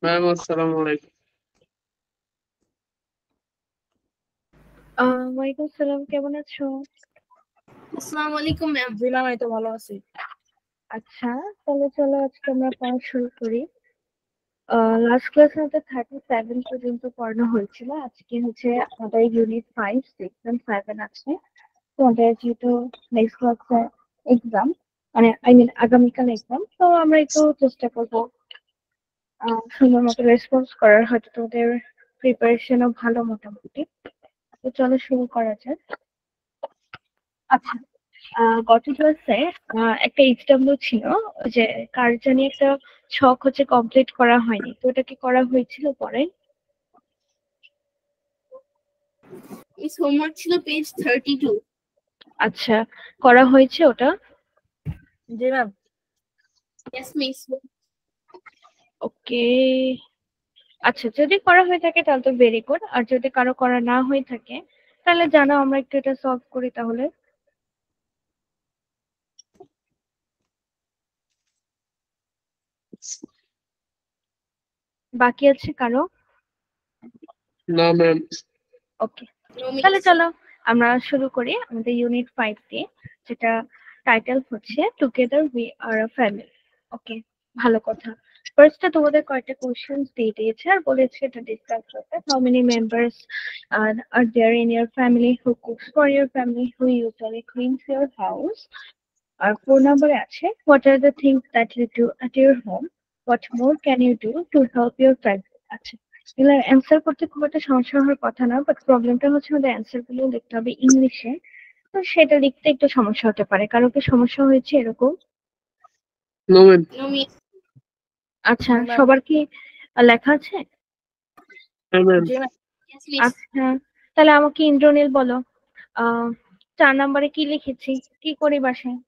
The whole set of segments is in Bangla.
ম্যাম আসসালামু আলাইকুম। ওয়ালাইকুম সালাম, কেমন আছো? আসসালামু আলাইকুম ম্যাম। জি ম্যাম, এই তো ভালো আছি। আচ্ছা, তাহলে চলো আজকে আমরা পড়া শুরু করি। লাস্ট ক্লাস আমাদের 37 পর্যন্ত পড়ানো হয়েছিল। আজকে হচ্ছে আমাদের ইউনিট 5, 6 and 7 আছে। তোমাদের যেহেতু নেক্সট ক্লাসে এক্সাম, মানে আগামীকাল এক্সাম, তো আমরা একটু চেষ্টা করবো সুন্দর মতো রেসপন্স করার। হয়তো তোমাদের প্রিপারেশনও ভালো মোটামুটি। তো চলো শুরু করা যাক। আচ্ছা, গত ক্লাসে একটা এইচডব্লিউ ছিল, যে কার জানি একটা ছক হচ্ছে কমপ্লিট করা হয়নি, তো ওটা কি করা হয়েছিল পরে? মিস হোমওয়ার্ক ছিল পেজ 32। আচ্ছা, করা হয়েছে ওটা? জি ম্যাম। Yes miss. ওকে, আচ্ছা, যদি করা হয়ে থাকে তাহলে তো ভেরি গুড, আর যদি কারো করা না হয়ে থাকে তাহলে জানাও, আমরা একটু এটা সলভ করি তাহলে। বাকি আছে কারো? না ম্যাম। ওকে, তাহলে চলো আমরা শুরু করি আমাদের ইউনিট 5 দিয়ে, যেটা টাইটেল হচ্ছে together we are a family. Okay, ভালো কথা। ফার্স্টে তোমাদের কয়েকটা কোশ্চেন্স দিয়ে দিয়েছে আর বলেছে এটা ডিসকাস করতে। How many members are there in your family, who cooks for your family, who usually cleans your house. আর 4 নম্বরে আছে what are the things that you do at your home, what more can you do to help your family. আচ্ছা, এগুলোর অ্যান্সার করতে খুব একটা সমস্যা হওয়ার কথা না, বাট প্রবলেমটা হচ্ছে আমাদের অ্যান্সার গুলো লিখতে হবে ইংলিশে। তো সেটা লিখতে একটু সমস্যা হতে পারে। কারো কি সমস্যা হয়েছে এরকম? No ma'am. No miss. আচ্ছা, No, ma'am. সবার কি লেখা আছে? হ্যাঁ ম্যাম। জি ম্যাম। Yes miss. আচ্ছা, তাহলে আমাকে ইন্দ্রনীল বলো, 4 নম্বরে কি লিখেছি, কি করি বাসায়?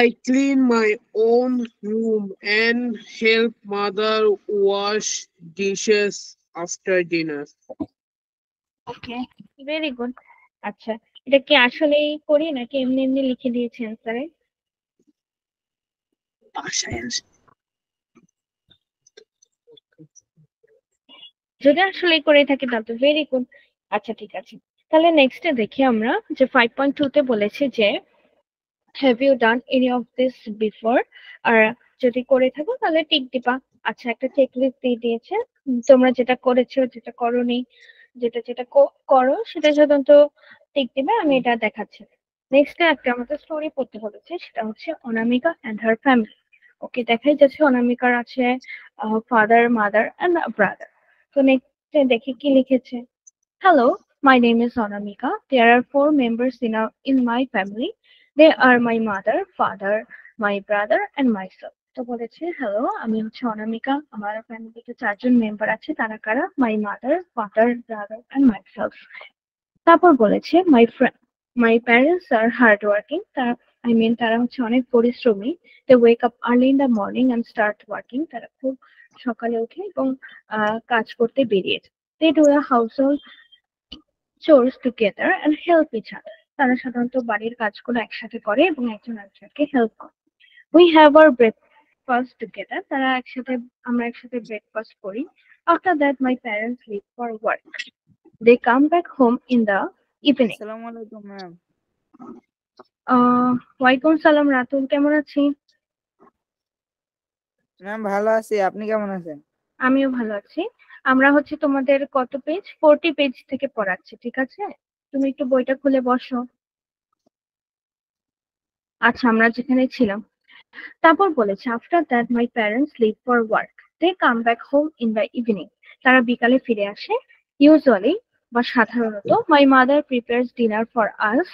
I clean my own room and help mother wash dishes after dinner. Okay, very good. আচ্ছা, এটা কি আসলেই করি নাকি এমনি এমনি লিখে দিয়েছি অ্যান্সারে? বাসায় আসে। যদি আসলে করে থাকি তাহলে তো ভেরি গুড। আচ্ছা, ঠিক আছে, তাহলে নেক্সটে দেখি আমরা যে 5.2 তে বলেছে যে have you done any of this before. আর যদি করে থাকো তাহলে টিক দিবা। আচ্ছা, একটা চেক লিস্ট দিয়ে দিয়েছে, তোমরা যেটা করেছো, যেটা করোনি, যেটা যেটা করো সেটা সাধারণত টিক দিবে, আমি এটা দেখাচ্ছি। নেক্সট একটা আমাদের স্টোরি পড়তে বলেছে, সেটা হচ্ছে অনামিকা অ্যান্ড হার ফ্যামিলি। ওকে, দেখাই যাচ্ছে অনামিকার আছে ফাদার, মাদার অ্যান্ড ব্রাদার। তো নেক্সট দেখি কি লিখেছে। Hello, my name is Anamika. There are 4 members in my family. They are my mother, father, my brother, and myself. তো বলেছে হ্যালো, আমি হচ্ছে অনামিকা, আমার ফ্যামিলিতে 4 জন মেম্বার আছে। তারা কারা? My mother, father, brother and myself. তারপর বলেছে my parents are hard working. তারা, তারা হচ্ছে অনেক পরিশ্রমী। They wake up early in the morning and start working. তারা খুব সকালে উঠে এবং কাজ করতে বেরিয়ে যায়। They do the house chores together and help each other. তারা সাধারণত বাড়ির কাজগুলো একসাথে করে এবং একজন আরেকজনকে হেল্প করে। We have our breakfast together. আমরা একসাথে ব্রেকফাস্ট করি। After that, my parents leave for work. They come back home in the evening. আসসালামু আলাইকুম ম্যাম। ওয়ালাইকুম সালাম রাতুল, কেমন আছিস? ম্যাম ভালো আছি, আপনি কেমন আছেন? আমিও ভালো আছি। আমরা হচ্ছে তোমাদের কত পেজ, 40 পেজ থেকে পড়াচ্ছি, ঠিক আছে? তুমি একটু বইটা খুলে বসো। আচ্ছা, আমরা যেখানে ছিলাম। তারপর বলেছে after that my parents leave for work, they come back home in the evening. তারা বিকালে ফিরে আসে। ইউজুয়ালি বা সাধারণত my mother prepares dinner for us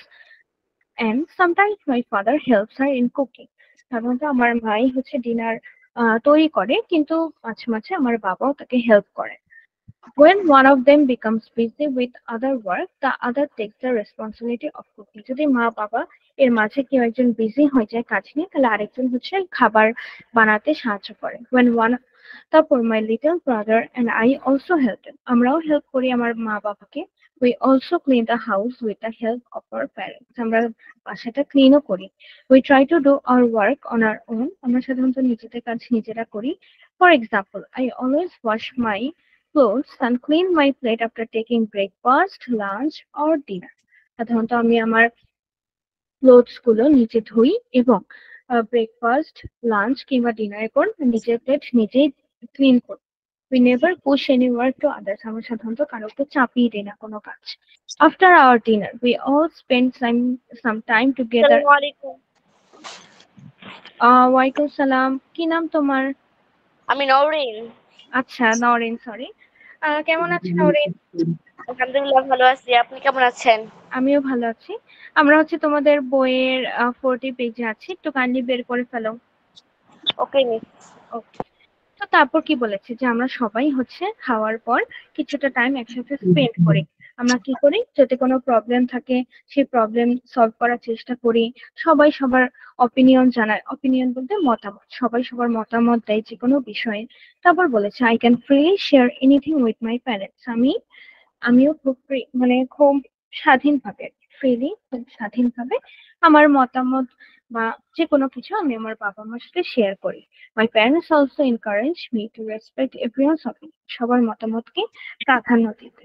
and sometimes my father helps her in cooking. সাধারণত আমার মাই হচ্ছে ডিনার তৈরি করে, কিন্তু মাঝে মাঝে আমার বাবাও তাকে হেল্প করে। When one of them becomes busy with other work, the other takes the responsibility of cooking. যদি মা বাবা এর মাঝে কেউ একজন বিজি হয়ে যায় কাজ নিয়ে, তাহলে আরেকজন হচ্ছে খাবার বানাতে সাহায্য করে। When one, তারপর my little brother and I also help them. আমরাও হেল্প করি আমার মা বাবাকে। We also clean the house with the help of our parents. আমরা বাসাটা ক্লিনও করি। We try to do our work on our own. আমরা সাধারণত নিজেদের কাজ নিজেরা করি। For example, I always wash my clothes and clean my plate after taking breakfast, lunch or dinner. সাধারণত আমি আমার ক্লোথস গুলো নিজে ধুই এবং ব্রেকফাস্ট, লাঞ্চ কিংবা ডিনারের পর নিজের প্লেট নিজেই ক্লিন করি। We never push any work to others. আমরা সাধারণত কারো উপর চাপিয়ে দিই না কোনো কাজ। After our dinner, we all spend some time together. আসসালামু ওয়ালাইকুম সালাম। কি নাম তোমার? আমি নওরিন। আচ্ছা, নওরিন, সরি। কেমন আছেন নওরিন? আলহামদুলিল্লাহ ভালো আছি। আপনি কেমন আছেন? আমিও ভালো আছি। আমরা তোমাদের বইয়ের 40 পেজে আছি, একটু কাইন্ডলি বের করে ফেলো। ওকে মিস। ওকে। তো তারপর কি বলেছে যে আমরা সবাই খাওয়ার পর কিছুটা টাইম একসাথে স্পেন্ড করি। আমরা কি করি, যদি কোনো প্রবলেম থাকে সেই প্রবলেম সলভ করার চেষ্টা করি। সবাই সবার অপিনিয়ন জানায়, অপিনিয়ন বলতে মতামত, সবাই সবার মতামত দেয় যে কোনো বিষয়ে। তারপর বলেছে I can freely share anything with my parents. আমিও খুব খুব স্বাধীনভাবে, ফ্রিলি, খুব স্বাধীনভাবে আমার মতামত বা যে কোনো কিছু আমি আমার বাবা মার সাথে শেয়ার করি। My parents also encourage me to respect everyone's opinion. সবার মতামতকে প্রাধান্য দিতে।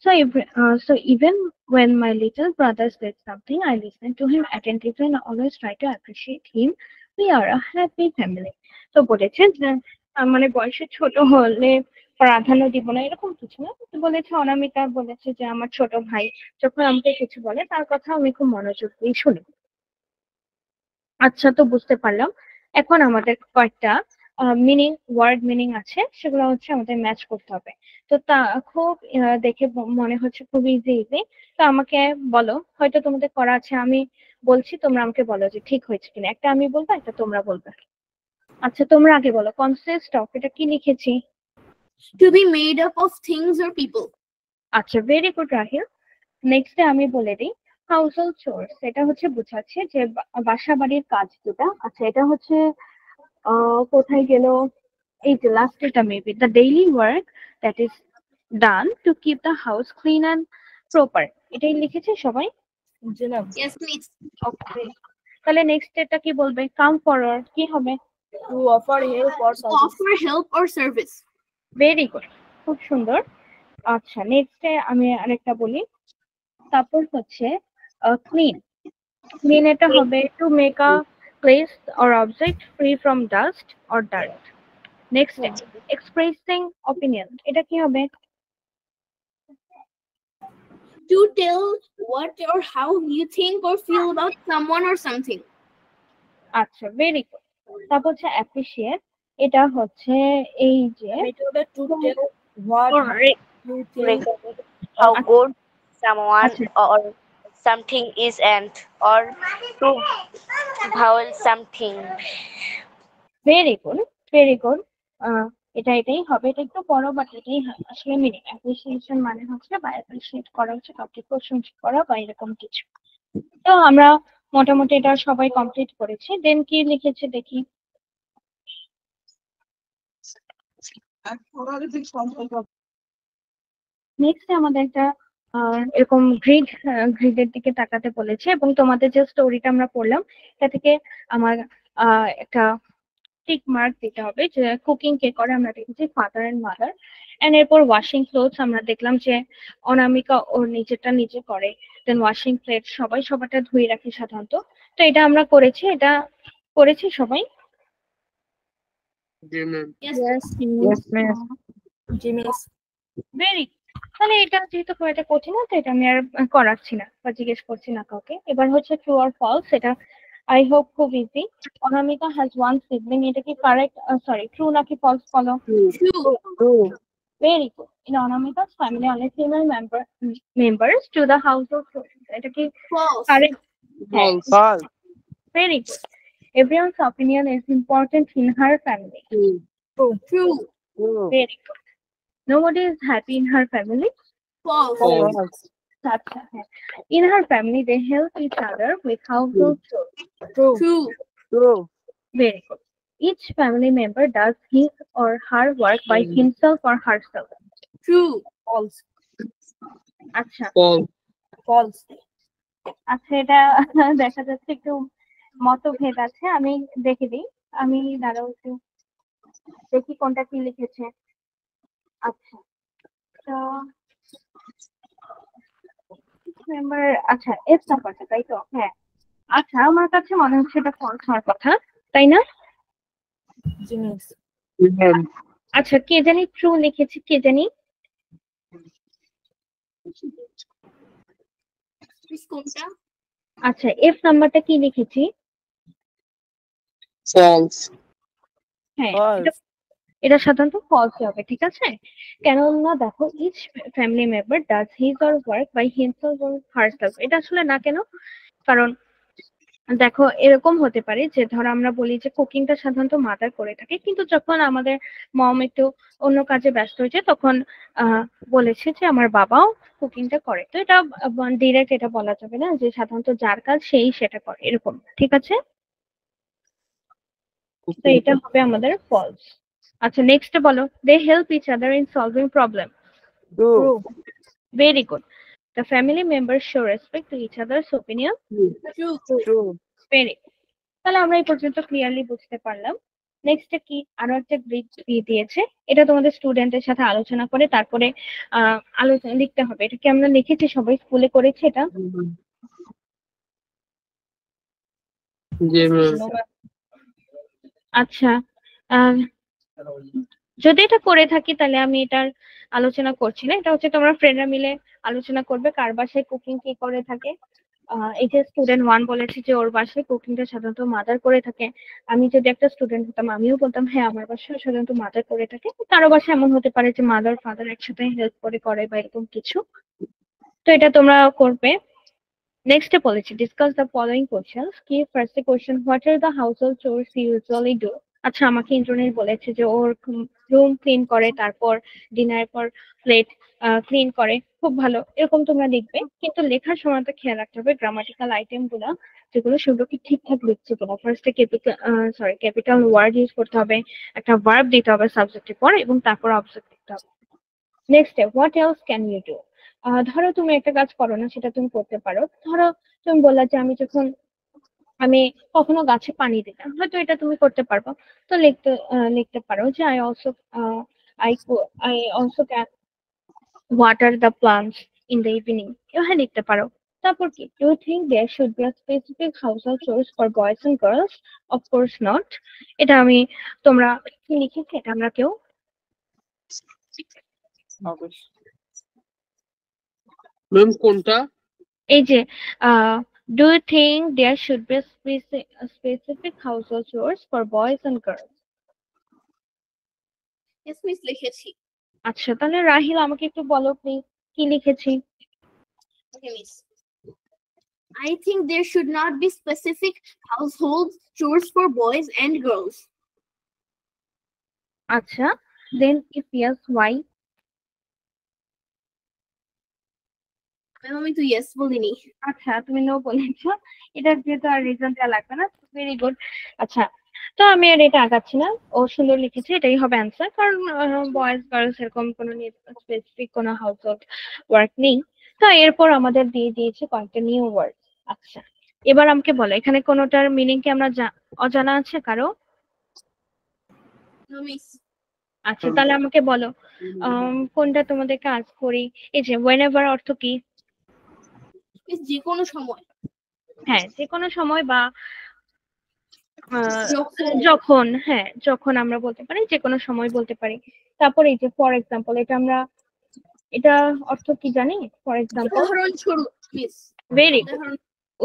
So even when my little brother said something, I listen to him attentively and always try to appreciate him. We are a happy family. তো বলেছে যে মানে বয়সে ছোট হলে প্রাধান্য দিব না এরকম কিছু না। বলেছে অনামিকা বলেছে যে আমার ছোট ভাই যখন আমাকে কিছু বলে তার কথা আমি খুব মনোযোগ দিয়ে শুনি। আচ্ছা, তো বুঝতে পারলাম। এখন আমাদের কয়েকটা ওয়ার্ড মিনিং আছে, সেগুলো আমাদের ম্যাচ করতে হবে। তো তা খুব দেখে মনে হচ্ছে খুব ইজি। তো আমাকে বলো, হয়তো তোমাদের করা আছে, আমি বলছি, তোমরা আমাকে বলো যে ঠিক হয়েছে কিনা। একটা আমি বলবো, একটা তোমরা বলবে। আচ্ছা, তোমরা আগে বলো কনসিস্ট অফ, এটা কি লিখেছি? To be made up of things or people. আচ্ছা, ভেরি গুড রাহিল। নেক্সট আমি বলে দিই হাউসহোল্ড চোরস, এটা বোঝাচ্ছে যে বাসা বাড়ির কাজ যেটা। আচ্ছা, এটা কোথায় গেল, এই যে লাস্ট এটা maybe the daily work that is done to keep the house clean and proper. এটাই লিখেছে সবাই? জি ম্যাম। Yes, miss. ওকে, তাহলে নেক্সট এটা কি বলবে? কাম ফরওয়ার্ড কি হবে? To offer help or service. Offer help or service. Very good, খুব সুন্দর। আচ্ছা, নেক্সটে আমি আরেকটা বলি। তারপর ক্লিন। ক্লিন এটা হবে to make a place or object free from dust or dirt. Next expressing opinion, এটা কি হবে? To tell what or how you think or feel about someone or something. আচ্ছা, ভেরি গুড। তারপর অ্যাপ্রিশিয়েট, এটা এই যে এটা হবে to tell what you think How good someone আচ্ছা, or something is and or to vowel something. Very good, very good. এটাই হবে। এটা একটু বড়, বাট এটাই আসলে মিনিং। অ্যাপ্রিসিয়েশন মানে বা অ্যাপ্রিসিয়েট করা কাউকে প্রশংসা করা বা এরকম কিছু। তো আমরা মোটামুটি এটা সবাই কমপ্লিট করেছি। দেন কি লিখেছে দেখি। নেক্সট আমাদের একটা এরকম গ্রিডের দিকে তাকাতে বলেছে, এবং তোমাদের যে স্টোরিটা আমরা পড়লাম এটা থেকে আমার একটা টিক মার্ক দিতে হবে যে কুকিং কে করে আমরা দেখেছি ফাদার এন্ড মাদার। এন্ড এরপর ওয়াশিং ক্লোথস আমরা দেখলাম যে অনামিকা ওর নিজেরটা নিজে করে। দেন ওয়াশিং প্লেট সবাই সবারটা ধুয়ে রাখে সাধারণত। তো এটা আমরা করেছি, এটা করেছি সবাই। Yes. Yes miss. জি মিস। ভেরি, তাহলে এটা যেহেতু খুব একটা কঠিন না, তো এটা আমি আর করাচ্ছি না বা জিজ্ঞেস করছি না কাউকে। এবার ট্রু অর ফলস, এটা আই হোপ খুব easy. Anamika has one sibling, এটা কি কারেক্ট? সরি, ট্রু নাকি ফলস বলো? True. Very good. In Anamika's family, only female members to the household chores. এটা কি False. correct? False. Very good. Everyone's opinion is important in her family. True. Very good. Nobody is happy in her family. False. False. Acha. In her family, they help each other with household chores. True. True. True. Very good. Each family member does his or her work by himself or herself. True. False. আচ্ছা false, false, আচ্ছা এটা দেখা যাচ্ছে একটু মতভেদ আছে, আমি দেখে দিই। আমি দাঁড়াও একটু দেখি কোনটা কি লিখেছে। আচ্ছা তো মেম্বার, আচ্ছা এস নাম্বারটা তাই তো? হ্যাঁ আচ্ছা, আমার কাছে মনে হচ্ছে এটা ফলস হওয়ার কথা, তাই না? জিনিস, yes, আচ্ছা কে জানি ট্রু লিখেছি, কে জানি। Miss কোনটা? আচ্ছা এফ নাম্বারটা কি লিখেছি? false, হ্যাঁ এটা false, এটা সাধারণত ফলস হবে, ঠিক আছে? কেননা দেখো each family member does his or work by himself or herself, এটা আসলে না কেন? কারণ দেখো এরকম হতে পারে যে ধরো আমরা বলি যে কুকিংটা সাধারণত মাদার করে থাকে, কিন্তু যখন আমাদের মম একটু অন্য কাজে ব্যস্ত হয়েছে তখন বলেছে যে আমার বাবাও কুকিংটা করে। তো এটা ডিরেক্ট এটা বলা যাবে না যে সাধারণত যার কাজ সেই সেটা করে, এরকম, ঠিক আছে? তো এটা হবে আমাদের ফলস। আচ্ছা নেক্সট বলো, they help each other in solving problem. true, true, very good. The family members show respect to each others opinion. True. true, very, তাহলে আমরা এই পর্যন্ত ক্লিয়ারলি বুঝতে পারলাম। নেক্সট কি, আরো একটা গ্রিড দিয়েছে, এটা তোমাদের স্টুডেন্টের সাথে আলোচনা করে তারপরে আলোচনা লিখতে হবে। এটা কি আমরা লিখেছি, সবাই স্কুলে করেছে এটা? জি ম্যাম, আচ্ছা আহ, যদি এটা করে থাকি তাহলে আমি এটার আলোচনা করছি না, এটা হচ্ছে তোমরা ফ্রেন্ডরা মিলে আলোচনা করবে কার বাসায় কুকিং কে করে থাকে। এই যে স্টুডেন্ট ওয়ান বলেছে যে ওর বাসায় কুকিংটা সাধারণত মাদার করে থাকে, আমি যদি একটা স্টুডেন্ট হতাম আমিও বলতাম হ্যাঁ আমার বাসায় সাধারণত মাদার করে থাকে। কারো বাসায় এমন হতে পারে যে মাদার ফাদার একসাথে হেল্প করে বা এরকম কিছু। তো এটা তোমরা করবে। নেক্সট বলেছি ডিসকাস দ্য ফলোইং কোশ্চেনস। কি first question, what are the household chores you usually do? আচ্ছা আমাকে ইন্দ্রনীল বলেছে যে ওর রুম ক্লিন করে, তারপর ডিনার পর প্লেট ক্লিন করে, খুব ভালো, এরকম তোমরা লিখবে। কিন্তু লেখার সময় তো খেয়াল রাখতে হবে গ্রামাটিক্যাল আইটেম গুলা যেগুলো সেগুলো কি ঠিকঠাক লিখছে কিনা। ফার্স্টে ক্যাপিটাল ওয়ার্ড ইউজ করতে হবে, একটা ভার্ব দিতে হবে সাবজেক্টের পর, এবং তারপর অবজেক্ট দিতে হবে। Next what else can you do? ধরো তুমি একটা কাজ করো না, সেটা তুমি করতে পারো। ধরো তুমি বললা যে আমি কখনো গাছে পানি দিই না, হয়তো এটা তুমি করতে পারবে। তো লিখতে পারো যে I I also can water the plants in the evening, এভাবে লিখতে পারো। তারপর কি, do you think there should be a specific household chores for boys and girls? Of course not. এটা তোমরা কি লিখেছি, এটা আমরা কেউ অবশ্যই, ম্যাম কোনটা? এই যে do you think there should be specific household chores for boys and girls? Yes, miss লিখেছি। আচ্ছা তাহলে রাহিল আমাকে একটু বলো প্লিজ কি লিখেছি। Okay, miss. I think there should not be specific household chores for boys and girls. আচ্ছা দেন ইফ ইয়েস ওয়াই? Ma'am, আমি তো yes বলিনি। আচ্ছা তুমি নো বলেছো, এটা যেহেতু আর রিজন দেওয়া লাগবে না, ভেরি গুড। আচ্ছা তো আমি আর এটা আগাচ্ছি না, ও সুন্দর লিখেছে, এটাই হবে অ্যান্সার। কারণ বয়েজ গার্লস এরকম কোনো স্পেসিফিক কোনো হাউস হোল্ড ওয়ার্ক নেই। তো এরপর আমাদের দিয়ে দিয়েছে কয়েকটা নিউ ওয়ার্ড। আচ্ছা এবার আমাকে বলো এখানে কোনোটার মিনিং কি আমরা অজানা আছে কারো? No, miss. আচ্ছা তাহলে আমাকে বলো কোনটা তোমাদের কাজ করি। এই যে whenever অর্থ কি? Miss যে কোনো সময়। হ্যাঁ যে কোনো সময় বা যখন। যখন, হ্যাঁ যখন আমরা বলতে পারি, যে কোনো সময় বলতে পারি। তারপরে এই যে ফর এক্সাম্পল, এটা অর্থ কি জানি? ফর এক্সাম্পল, উদাহরণস্বরূপ, miss। ভেরি গুড,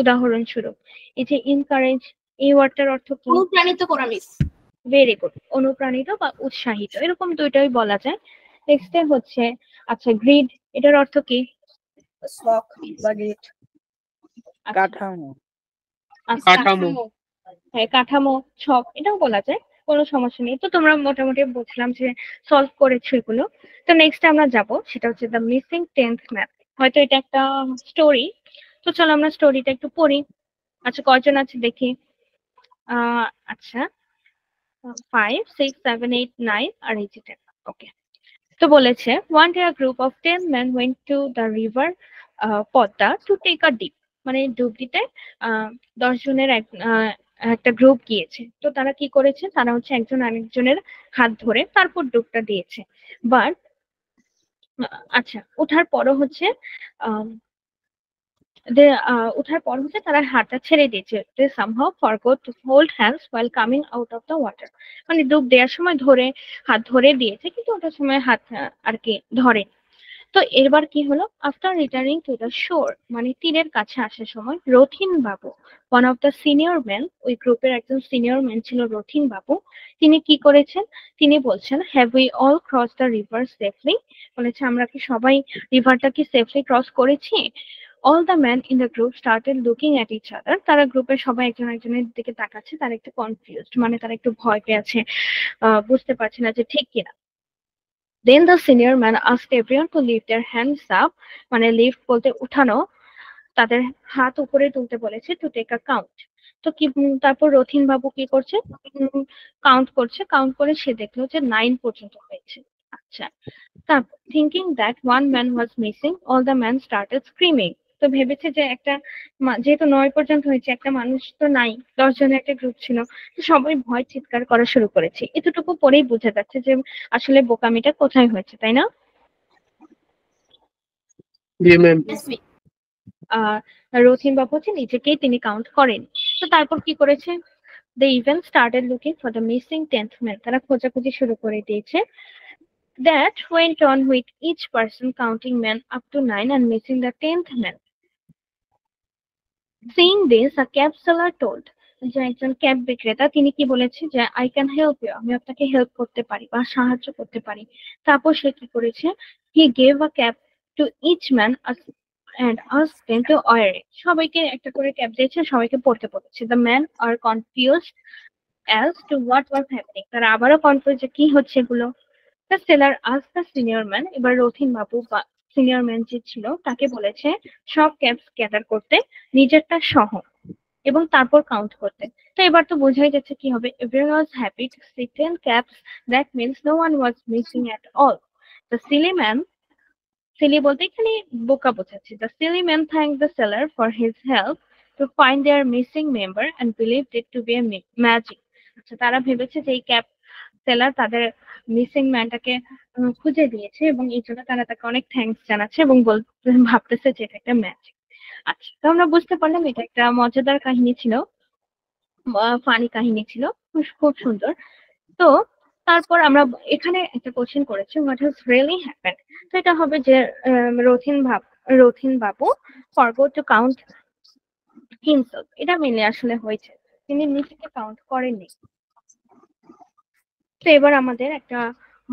উদাহরণস্বরূপ। এই যে ইনকারেজ, এই ওয়ার্ডটার অর্থ কি? অনুপ্রাণিত করা, miss। ভেরি গুড, অনুপ্রাণিত বা উৎসাহিত, এরকম দুইটাই বলা যায়। নেক্সট হচ্ছে আচ্ছা গ্রিড, এটার অর্থ কি? শখ বা গেট, কাঠামো, আচ্ছা কাঠামো, হ্যাঁ কাঠামো, ছক, এটাও বলা যায়, কোনো সমস্যা নেই। তো তোমরা মোটামুটি বুঝলাম যে সলভ করেছো এগুলো। তো নেক্সট আমরা যাব, সেটা হচ্ছে দ্য মিসিং টেন্স ম্যাপ। হয়তো এটা একটা স্টোরি, তো চলো আমরা স্টোরিটা একটু পড়ি। আচ্ছা কয়জন আছে দেখি। আচ্ছা 5 6 7 8 9 আর এই যে 10। ওকে, তো বলেছে one day a group of 10 men went to the river Padma to take a dip, মানে ডুব দিতে 10 জনের একটা গ্রুপ গিয়েছে। তো তারা কি করেছে, তারা হচ্ছে একজন আরেকজনের হাত ধরে তারপর ডুবটা দিয়েছে। বাট আচ্ছা, ওঠার পরও হচ্ছে আহ ওঠার পর হচ্ছে তারা হাতটা ছেড়ে দিয়েছে। they somehow forgot to hold hands while coming out of the water, মানে ডুব দেওয়ার সময় হাত ধরে দিয়েছে কিন্তু ওটার সময় হাত আর কি ধরে। তো এবার কি হলো, আফটার রিটার্নিং টু দ্য শোর, মানে তীরের কাছে আসার সময় রথিন বাবু, one of the senior man, ওই গ্রুপের একজন সিনিয়র ম্যান ছিল রথিন বাবু, তিনি কি করেছেন, তিনি বলছেন have we all cross the river safely, বলেছে আমরা কি সবাই রিভারটা কি সেফলি ক্রস করেছি। All the man in the group started looking at each other, তারা গ্রুপের সবাই একজন একজনের দিকে তাকাচ্ছে, তারা একটু কনফিউজড, মানে তারা একটু ভয় পেয়ে আছে, বুঝতে পারছে না যে ঠিক কিনা। Then the senior man asked everyone to lift their hands up, মানে লিফট বলতে উঠানো, তাদের হাত উপরে তুলতে বলেছে, টু টেক আ কাউন্ট। তো কি তারপর রথিন বাবু কি করছে, কাউন্ট করে সে দেখলো যে 9 পর্যন্ত হয়েছে। আচ্ছা, তারপর thinking that one man was missing, all the man started screaming, তো ভেবেছে যে যেহেতু 9 পর্যন্ত হয়েছে, একটা মানুষ তো নাই, 10 জনের একটা গ্রুপ ছিল, তো সবাই ভয় চিৎকার করা শুরু করেছে। এতটুকু পরেই বোঝা যাচ্ছে যে আসলে বোকামিটা কোথায় হয়েছে, তাই না? জি ম্যাম। Yes, miss. রথিন বাবু হচ্ছে নিজেকেই তিনি কাউন্ট করেন। তো তারপর কি করেছে, they even started looking for the missing 10th man, তারা খোঁজাখুঁজি শুরু করে দিয়েছে। That went on with each person counting men up to 9 and missing the 10th man. Seeing this, a cab seller told, যে একজন ক্যাব বিক্রেতা তিনি কি বলেছে যে আই ক্যান হেল্প ইউ, আমি আপনাকে হেল্প করতে পারি বা সাহায্য করতে পারি। তারপর সে কি করেছে, he gave a cab to each man and asked them to wear it. সবাইকে একটা করে ক্যাব দিয়েছে, সবাইকে পড়তে বলেছে। The men are confused as to what was happening. তারা আবারও কনফিউজ যে কি হচ্ছে এগুলো। The seller asked the senior man, এবার রথিন বাবু বা সিনিয়র ম্যান যে ছিল তাকে বলেছে সব ক্যাবস গ্যাদার করতে, নিজেরটা সহ, এবং তারপর কাউন্ট করতে। তো এবার তো বোঝাই যাচ্ছে কি হবে, everyone was happy to see 10 caps, that means no one was missing at all. The silly man, silly বলতে এখানে বোকা বোঝাচ্ছে, the silly man thanked the seller for his help to find their missing member and believed it to be a magic. আচ্ছা, তারা ভেবেছে যে এই ক্যাব সেলার তাদের মিসিং ম্যানটাকে খুঁজে দিয়েছে এবং এই জন্য তারা তাকে অনেক থ্যাঙ্কস জানাচ্ছে এবং ভাবতেছে যে এটা একটা ম্যাজিক। আচ্ছা, তো আমরা বুঝতে পারলাম এটা একটা মজাদার কাহিনী ছিল, ফানি কাহিনী ছিল, খুব সুন্দর। তো তারপর আমরা এখানে একটা কোশ্চেন করেছি, হোয়াট হ্যাজ রিয়েলি হ্যাপেন্ড। তো এটা হবে যে রথিন বাবু ফরগট টু কাউন্ট হিমসেলফ, এটা মেনে আসলে হয়েছে, তিনি নিজেকে কাউন্ট করেননি। তো এবার আমাদের একটা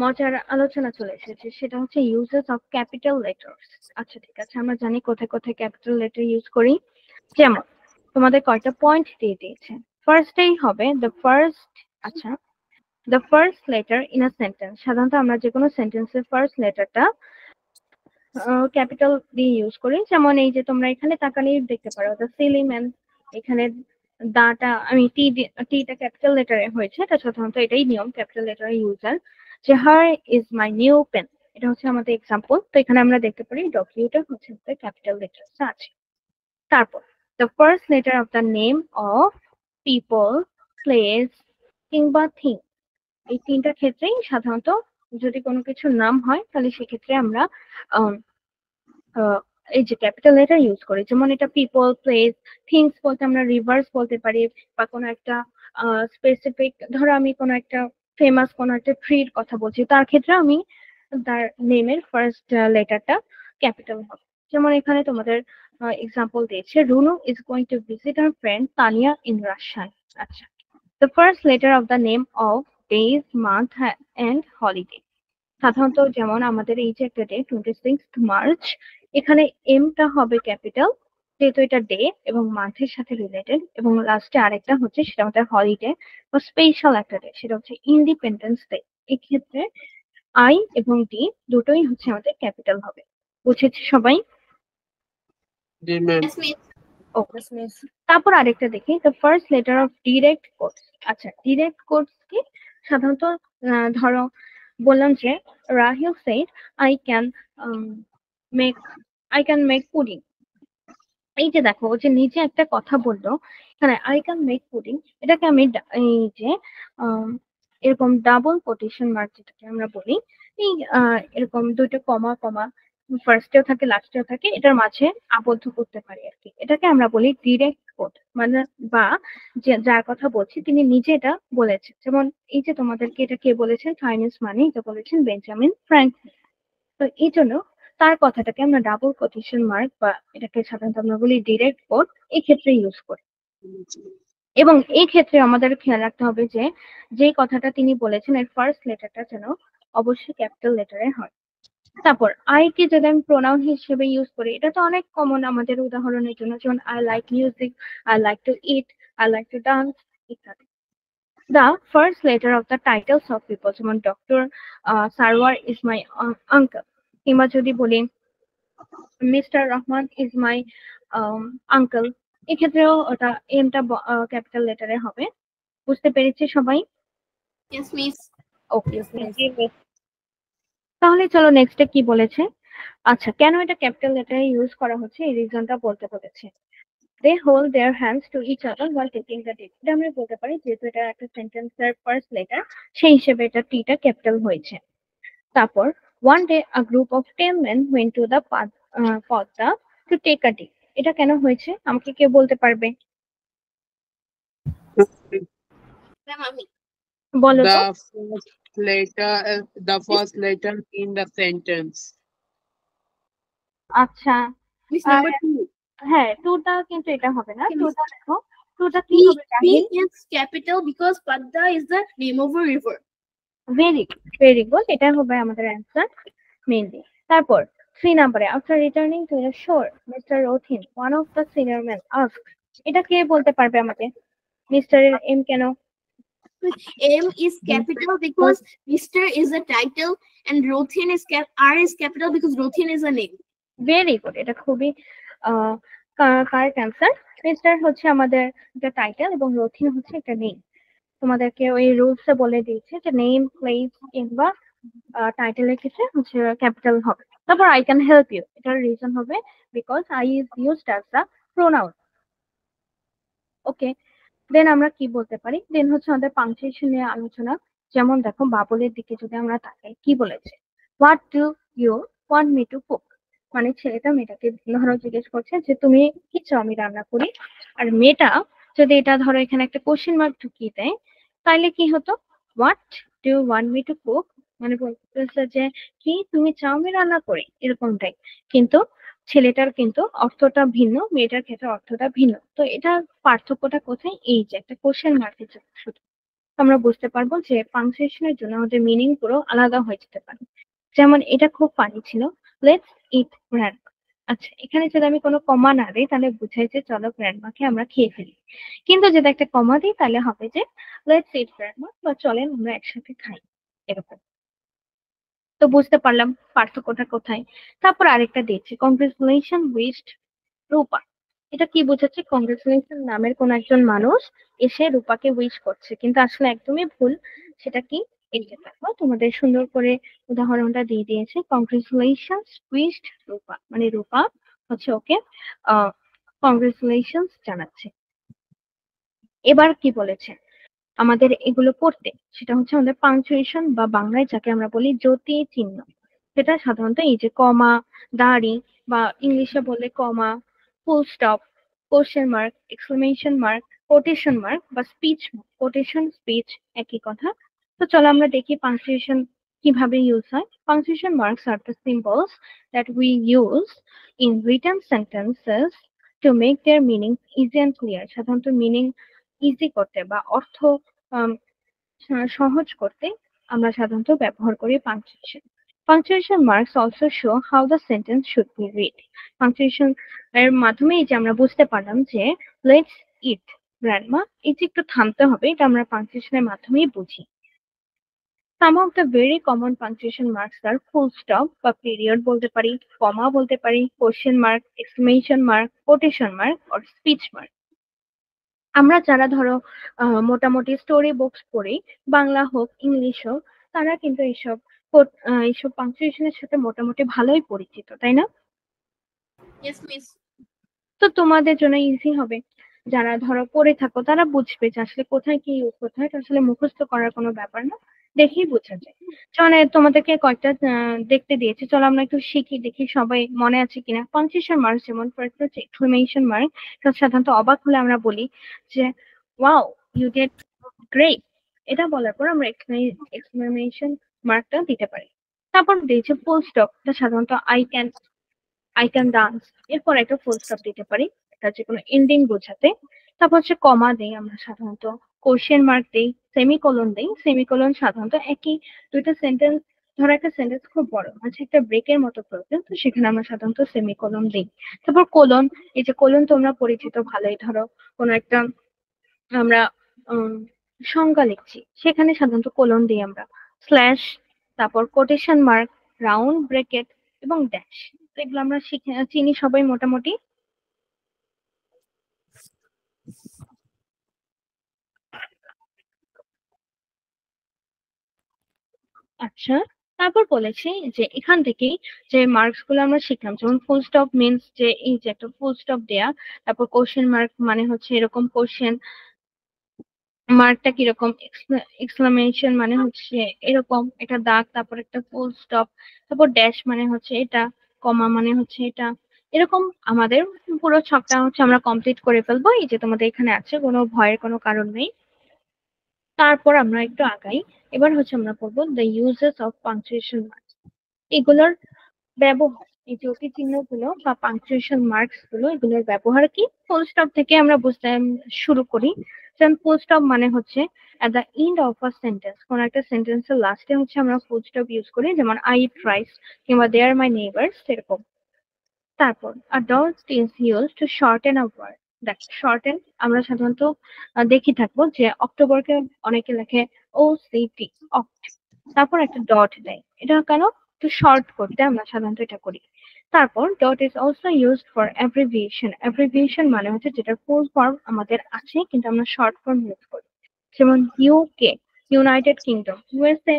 মজার আলোচনা চলে এসেছে, সেটা হচ্ছে ইউজেস অফ ক্যাপিটাল লেটার্স। আচ্ছা ঠিক আছে, আমরা জানি কোথায় কোথায় ক্যাপিটাল লেটার ইউজ করি। যেমন তোমাদের কয়টা পয়েন্ট দিয়ে দিয়েছে, ফার্স্টেই হবে দ্য ফার্স্ট। আচ্ছা, the first letter in a sentence, সাধারণত আমরা যে কোনো সেন্টেন্সের ফার্স্ট লেটারটা ক্যাপিটাল দিয়ে ইউজ করি। যেমন এই যে তোমরা এখানে তাকালেই দেখতে পারো দ্য সিলি ম্যান, এখানে দাটা আমি টিটা ক্যাপিটাল লেটারে হয়েছে, এটা সাধারণত এটাই নিয়ম ক্যাপিটাল লেটারে ইউজার। যে her is my new pen, এটা হচ্ছে আমাদের এক্সাম্পল। তো এখানে আমরা দেখতে পারি ডব্লিউটা হচ্ছে ক্যাপিটাল লেটারটা আছে। তারপর the first letter of the name of people, place কিংবা থিং, এই তিনটা ক্ষেত্রেই সাধারণত যদি কোনো কিছুর নাম হয় তাহলে সেক্ষেত্রে আমরা এই যে ক্যাপিটাল লেটার ইউজ করি। যেমন এটা পিপল, প্লেস, থিংস বলতে আমরা রিভার্স বলতে পারি, বা কোনো একটা স্পেসিফিক, ধরো আমি কোনো একটা ফেমাস কোনো একটা ট্রির কথা বলছি, তার ক্ষেত্রে আমি তার নেমের ফার্স্ট লেটারটা ক্যাপিটাল হবে। যেমন এখানে তোমাদের এক্সাম্পল দিয়েছে, Runu is going to visit her friend Tania in Rajshahi. আচ্ছা, the first letter of the name of days, month and holiday, সাধারণত যেমন আমাদের এই যে একটা ডে 26 মার্চ, এখানে এমটা হবে ক্যাপিটাল, যেহেতু এটা ডে এবং মান্থের সাথে রিলেটেড, এবং লাস্টে আরেকটা হচ্ছে সেটা আমাদের হলিডে বা স্পেশাল একটা ডে, সেটা হচ্ছে ইন্ডিপেন্ডেন্স ডে। এক্ষেত্রে আই এবং ডি দুটোই হচ্ছে আমাদের ক্যাপিটাল হবে। বুঝেছি সবাই? জি ma'am. Yes, miss. Yes, miss. তারপর আরেকটা দেখি, the first letter of direct quotes. আচ্ছা, ডিরেক্ট কোডস কি, সাধারণত ধরো বললাম যে Rahil said I can make pudding। এই যে দেখো ও যে নিজে একটা কথা বললো এখানে আই ক্যান মেক পুডিং, এটাকে আমি এই যে আম, এরকম ডাবল কোটেশন মার্ক যেটাকে আমরা বলি, এই এরকম দুটো কমা কমা ফার্স্টেও থাকে লাস্টেও থাকে, এটার মাঝে আবদ্ধ করতে পারি আর কি। এটাকে আমরা বলি ডিরেক্ট কোট, মানে বা যে যার কথা বলছি তিনি নিজে এটা বলেছেন। যেমন এই যে তোমাদেরকে এটা কে বলেছেন, চাইনিজ মানে এটা বলেছেন বেঞ্জামিন ফ্র্যাঙ্কলিন। তো এই জন্য তার কথাটাকে আমরা ডাবল কোটেশন মার্ক বা এটাকে সাধারণত আমরা বলি ডিরেক্ট কোট এই ক্ষেত্রে ইউজ করি। এবং এই ক্ষেত্রে আমাদের খেয়াল রাখতে হবে যে যে কথাটা তিনি বলেছেন এর ফার্স্ট লেটারটা যেন অবশ্যই ক্যাপিটাল লেটারে হয়। তারপর আই কে যদি আমি প্রোনাউন হিসেবে ইউজ করি, এটা তো অনেক কমন আমাদের উদাহরণের জন্য, যেমন I like music, I like to it, I like to dance ইত্যাদি। The first letter of the titles of people, যেমন doctor Sarwar is my uncle, কিংবা যদি বলি mister Rahman is my uncle, এক্ষেত্রেও ওটা এমটা ক্যাপিটাল লেটারে হবে। বুঝতে পেরেছি সবাই? Yes, miss. ওকে, তাহলে চলো নেক্সটে কি বলেছে। আচ্ছা, কেন এটা ক্যাপিটাল লেটারে ইউজ করা হচ্ছে এই রিজনটা বলতে বলেছে। They hold their hands to each other while taking the dip। এটা আমরা বলতে পারি যেহেতু এটা একটা সেন্টেন্সের ফার্স্ট লেটার, সেই হিসেবে এটা টিটা ক্যাপিটাল হয়েছে। তারপর one day a group of 10 men went to the Padma to take a dip। এটা কেন হয়েছে আমাকে কেউ বলতে পারবে? Mami. বলো তো। The first letter in the sentence. আচ্ছা, Miss number 2. হ্যাঁ টুটা কিন্তু এটা হবে না। Okay, টুটা দেখো, টুটা কি P, হবে Rahil? is capital because Padda is the name of a river. Very good, এটা হবে আমাদের অ্যান্সার মেইনলি। তারপর 3 নম্বরে আফটার রিটার্নিং টু দ্য শোর mister Rathin one of the senior man ask. এটা কে বলতে পারবে আমাকে? মিস্টার এর এম কেন? M is capital because Mr. is a title and Rothin is R is capital because Rothin is a name. Very good, এটা খুবই কারেক্ট অ্যান্সার। মিস্টার হচ্ছে আমাদের একটা টাইটেল এবং রথিন হচ্ছে একটা নেম। তোমাদেরকে ওই রুলস এ বলে দিয়েছে যে নেম, প্লেস কিংবা টাইটেলের ক্ষেত্রে হচ্ছে ক্যাপিটাল হবে। তারপর আই ক্যান হেল্প ইউ, এটার রিজন হবে because I is used as the pronoun. Okay, then আমরা কি বলতে পারি, দেন হচ্ছে আমাদের পাংচুয়েশন নিয়ে আলোচনা। যেমন দেখো বাবুলের দিকে যদি আমরা তাকাই কি বলেছে, what do you want me to cook, মানে ছেলেটা মেয়েটাকে ধরো জিজ্ঞেস করছে যে তুমি কি চাও আমি রান্না করি। আর মেয়েটা যদি এটা ধরো এখানে একটা কোশ্চেন মার্ক ঢুকিয়ে দেয় তাইলে কি হতো, what do you want me to cook, মানে বলতেছে যে কি তুমি চাও আমি রান্না করি এরকমটাই। কিন্তু ছেলেটার কিন্তু অর্থটা ভিন্ন, মেয়েটার ক্ষেত্রে অর্থটা ভিন্ন। তো এটা পার্থক্যটা কোথায়, এই যে একটা কোশ্চেন মার্কের জন্য শুধু আমরা বুঝতে পারবো যে পাংচুয়েশনের জন্য আমাদের মিনিং পুরো আলাদা হয়ে যেতে পারে। যেমন এটা খুব ফানি ছিল, লেটস ইট গ্র্যান্ডমা। আচ্ছা, এখানে যদি আমি কোনো কমা না দিই তাহলে বুঝাই যে চলো গ্র্যান্ডমাকে আমরা খেয়ে ফেলি। কিন্তু যদি একটা কমা দিই তাহলে হবে যে লেটস ইট গ্র্যান্ডমা বা চলেন আমরা একসাথে খাই, এরকম। তো বুঝতে পারলাম পার্থক্যটা কোথায়। তারপর আরেকটা দিয়েছে কংগ্রেচুলেশন উইশড রূপা। এটা কি বোঝাচ্ছে, কংগ্রেচুলেশন নামের কোন একজন মানুষ এসে রূপাকে উইশ করছে, কিন্তু আসলে একদমই ভুল। সেটা কি, এই যে দেখো তোমাদের সুন্দর করে উদাহরণটা দিয়ে দিয়েছে, কংগ্রেচুলেশন উইশড রূপা, মানে রূপা হচ্ছে ওকে কংগ্রেচুলেশন জানাচ্ছে। এবার কি বলেছে আমাদের এগুলো পড়তে, সেটা হচ্ছে আমাদের পাংচুয়েশন বা বাংলায় যাকে আমরা বলি জ্যোতি চিহ্ন। সেটা সাধারণত এই যে কমা, দাড়ি, বা ইংলিশে বললে comma, full stop, question mark, exclamation mark, quotation mark বা স্পিচ, কোটেশন স্পিচ একই কথা। তো চলো আমরা দেখি পাংচুয়েশন কিভাবে ইউজ হয়। Punctuation marks are the symbols that we use in written sentences to make their meaning easy and clear. সাধারণত মিনিং ইজি করতে বা অর্থ আম, সহজ করতে আমরা সাধারণত ব্যবহার করি punctuation. Punctuation marks also show how the sentence should be read. Punctuation এর মাধ্যমে এই যে আমরা বুঝতে পারলাম যে লেটস ইট গ্র্যান্ডমা, এই যে একটু থামতে হবে, এটা আমরা পাংচুয়েশনের মাধ্যমেই বুঝি। Some of the very common punctuation marks are full stop বা period বলতে পারি, comma বলতে পারি, question mark, exclamation mark, quotation mark or speech mark। আমরা যারা ধরো মোটামুটি স্টোরি বুকস পড়ি, বাংলা হোক ইংলিশ হোক, তারা কিন্তু এইসব পাংচুয়েশনের সাথে মোটামুটি ভালোই পরিচিত, তাই না? Yes, miss. তো তোমাদের জন্য ইজি হবে। যারা ধরো পড়ে থাকো তারা বুঝবে যে আসলে কোথায় কি ইউজ করতে হয়। এটা আসলে মুখস্থ করার কোনো ব্যাপার না, দেখেই বোঝা যায়। মানে তোমাদেরকে কয়েকটা দেখতে দিয়েছে, চলো আমরা একটু শিখি, দেখি সবাই মনে আছে কিনা। পাংচুয়েশন মার্ক যেমন ফার্স্ট হচ্ছে এক্সক্লেমেশন মার্ক। এটা সাধারণত অবাক হলে আমরা বলি যে ওয়াও ইউ ডিড গ্রেট। এটা বলার পর আমরা এক্সক্লেমেশন মার্কটা দিতে পারি। তারপর দিয়েছে ফুল স্টপ, এটা সাধারণত আই ক্যান ডান্স, এরপর একটা ফুল স্টপ দিতে পারি, এটা যে কোনো এন্ডিং বোঝাতে। তারপর হচ্ছে কমা দেই আমরা সাধারণত, কোশ্চেন মার্ক দেই, সেমিকোলন দেই। সেমিকোলন সাধারণত একই দুইটা সেন্টেন্স, ধরো একটা সেন্টেন্স খুব বড়, মাঝে একটা ব্রেকের মতো প্রয়োজন, তো সেখানে আমরা সাধারণত সেমিকোলন দিই। তারপর কোলন, এই যে কোলন তোমরা পরিচিত ভালোই, ধরো কোনো একটা আমরা উম, সংজ্ঞা লিখছি, সেখানে সাধারণত কোলন দিই আমরা। স্ল্যাশ, তারপর কোটেশন মার্ক, রাউন্ড ব্রেকেট এবং ড্যাশ, এগুলো আমরা চিনি সবাই মোটামুটি। আচ্ছা, তারপর বলেছি যে এখান থেকে যে মার্কস গুলো আমরা শিখলাম, যেমন ফুল স্টপ মিনস যে এই যে একটা ফুল স্টপ দেয়া, তারপর কোশ্চেন মার্ক মানে হচ্ছে এরকম কোশ্চেন মার্কটা কিরকম, এক্সক্লামেশন মানে হচ্ছে এরকম একটা দাগ, তারপর একটা ফুল স্টপ, তারপর ড্যাশ মানে হচ্ছে এটা, কমা মানে হচ্ছে এটা, এরকম আমাদের পুরো ছকটা হচ্ছে আমরা কমপ্লিট করে ফেলবো। এই যে তোমাদের এখানে আছে, কোনো ভয়ের কোনো কারণ নেই। তারপর আমরা একটু আগাই, এবার হচ্ছে আমরা পড়বো the uses of punctuation marks. এগুলোর ব্যবহার, এই যে অতি চিহ্ন গুলো বা পাংচুয়েশন মার্কস গুলো, এগুলোর ব্যবহার কি। ফুল স্টপ থেকে আমরা বুঝতে শুরু করি। যেমন ফুল স্টপ মানে হচ্ছে at the end of a sentence, কোন একটা সেন্টেন্সের লাস্টে হচ্ছে আমরা ফুল স্টপ ইউজ করি, যেমন I eat rice কিংবা they are my neighbors এরকম। তারপর a dot is used to shorten a word। দেখ শর্টেন আমরা সাধারণত দেখি থাকবো যে অক্টোবরকে অনেকে লেখে OCT, অক্ট, তারপর একটা ডট দেয়, এটা কেন, একটু শর্ট করতে আমরা সাধারণত এটা করি। তারপর dot is also used for abbreviation. Abbreviation মানে হচ্ছে যেটা ফুল ফর্ম আমাদের আছে কিন্তু আমরা শর্ট ফর্ম ইউজ করি, যেমন ইউকে, ইউনাইটেড কিংডম, USA,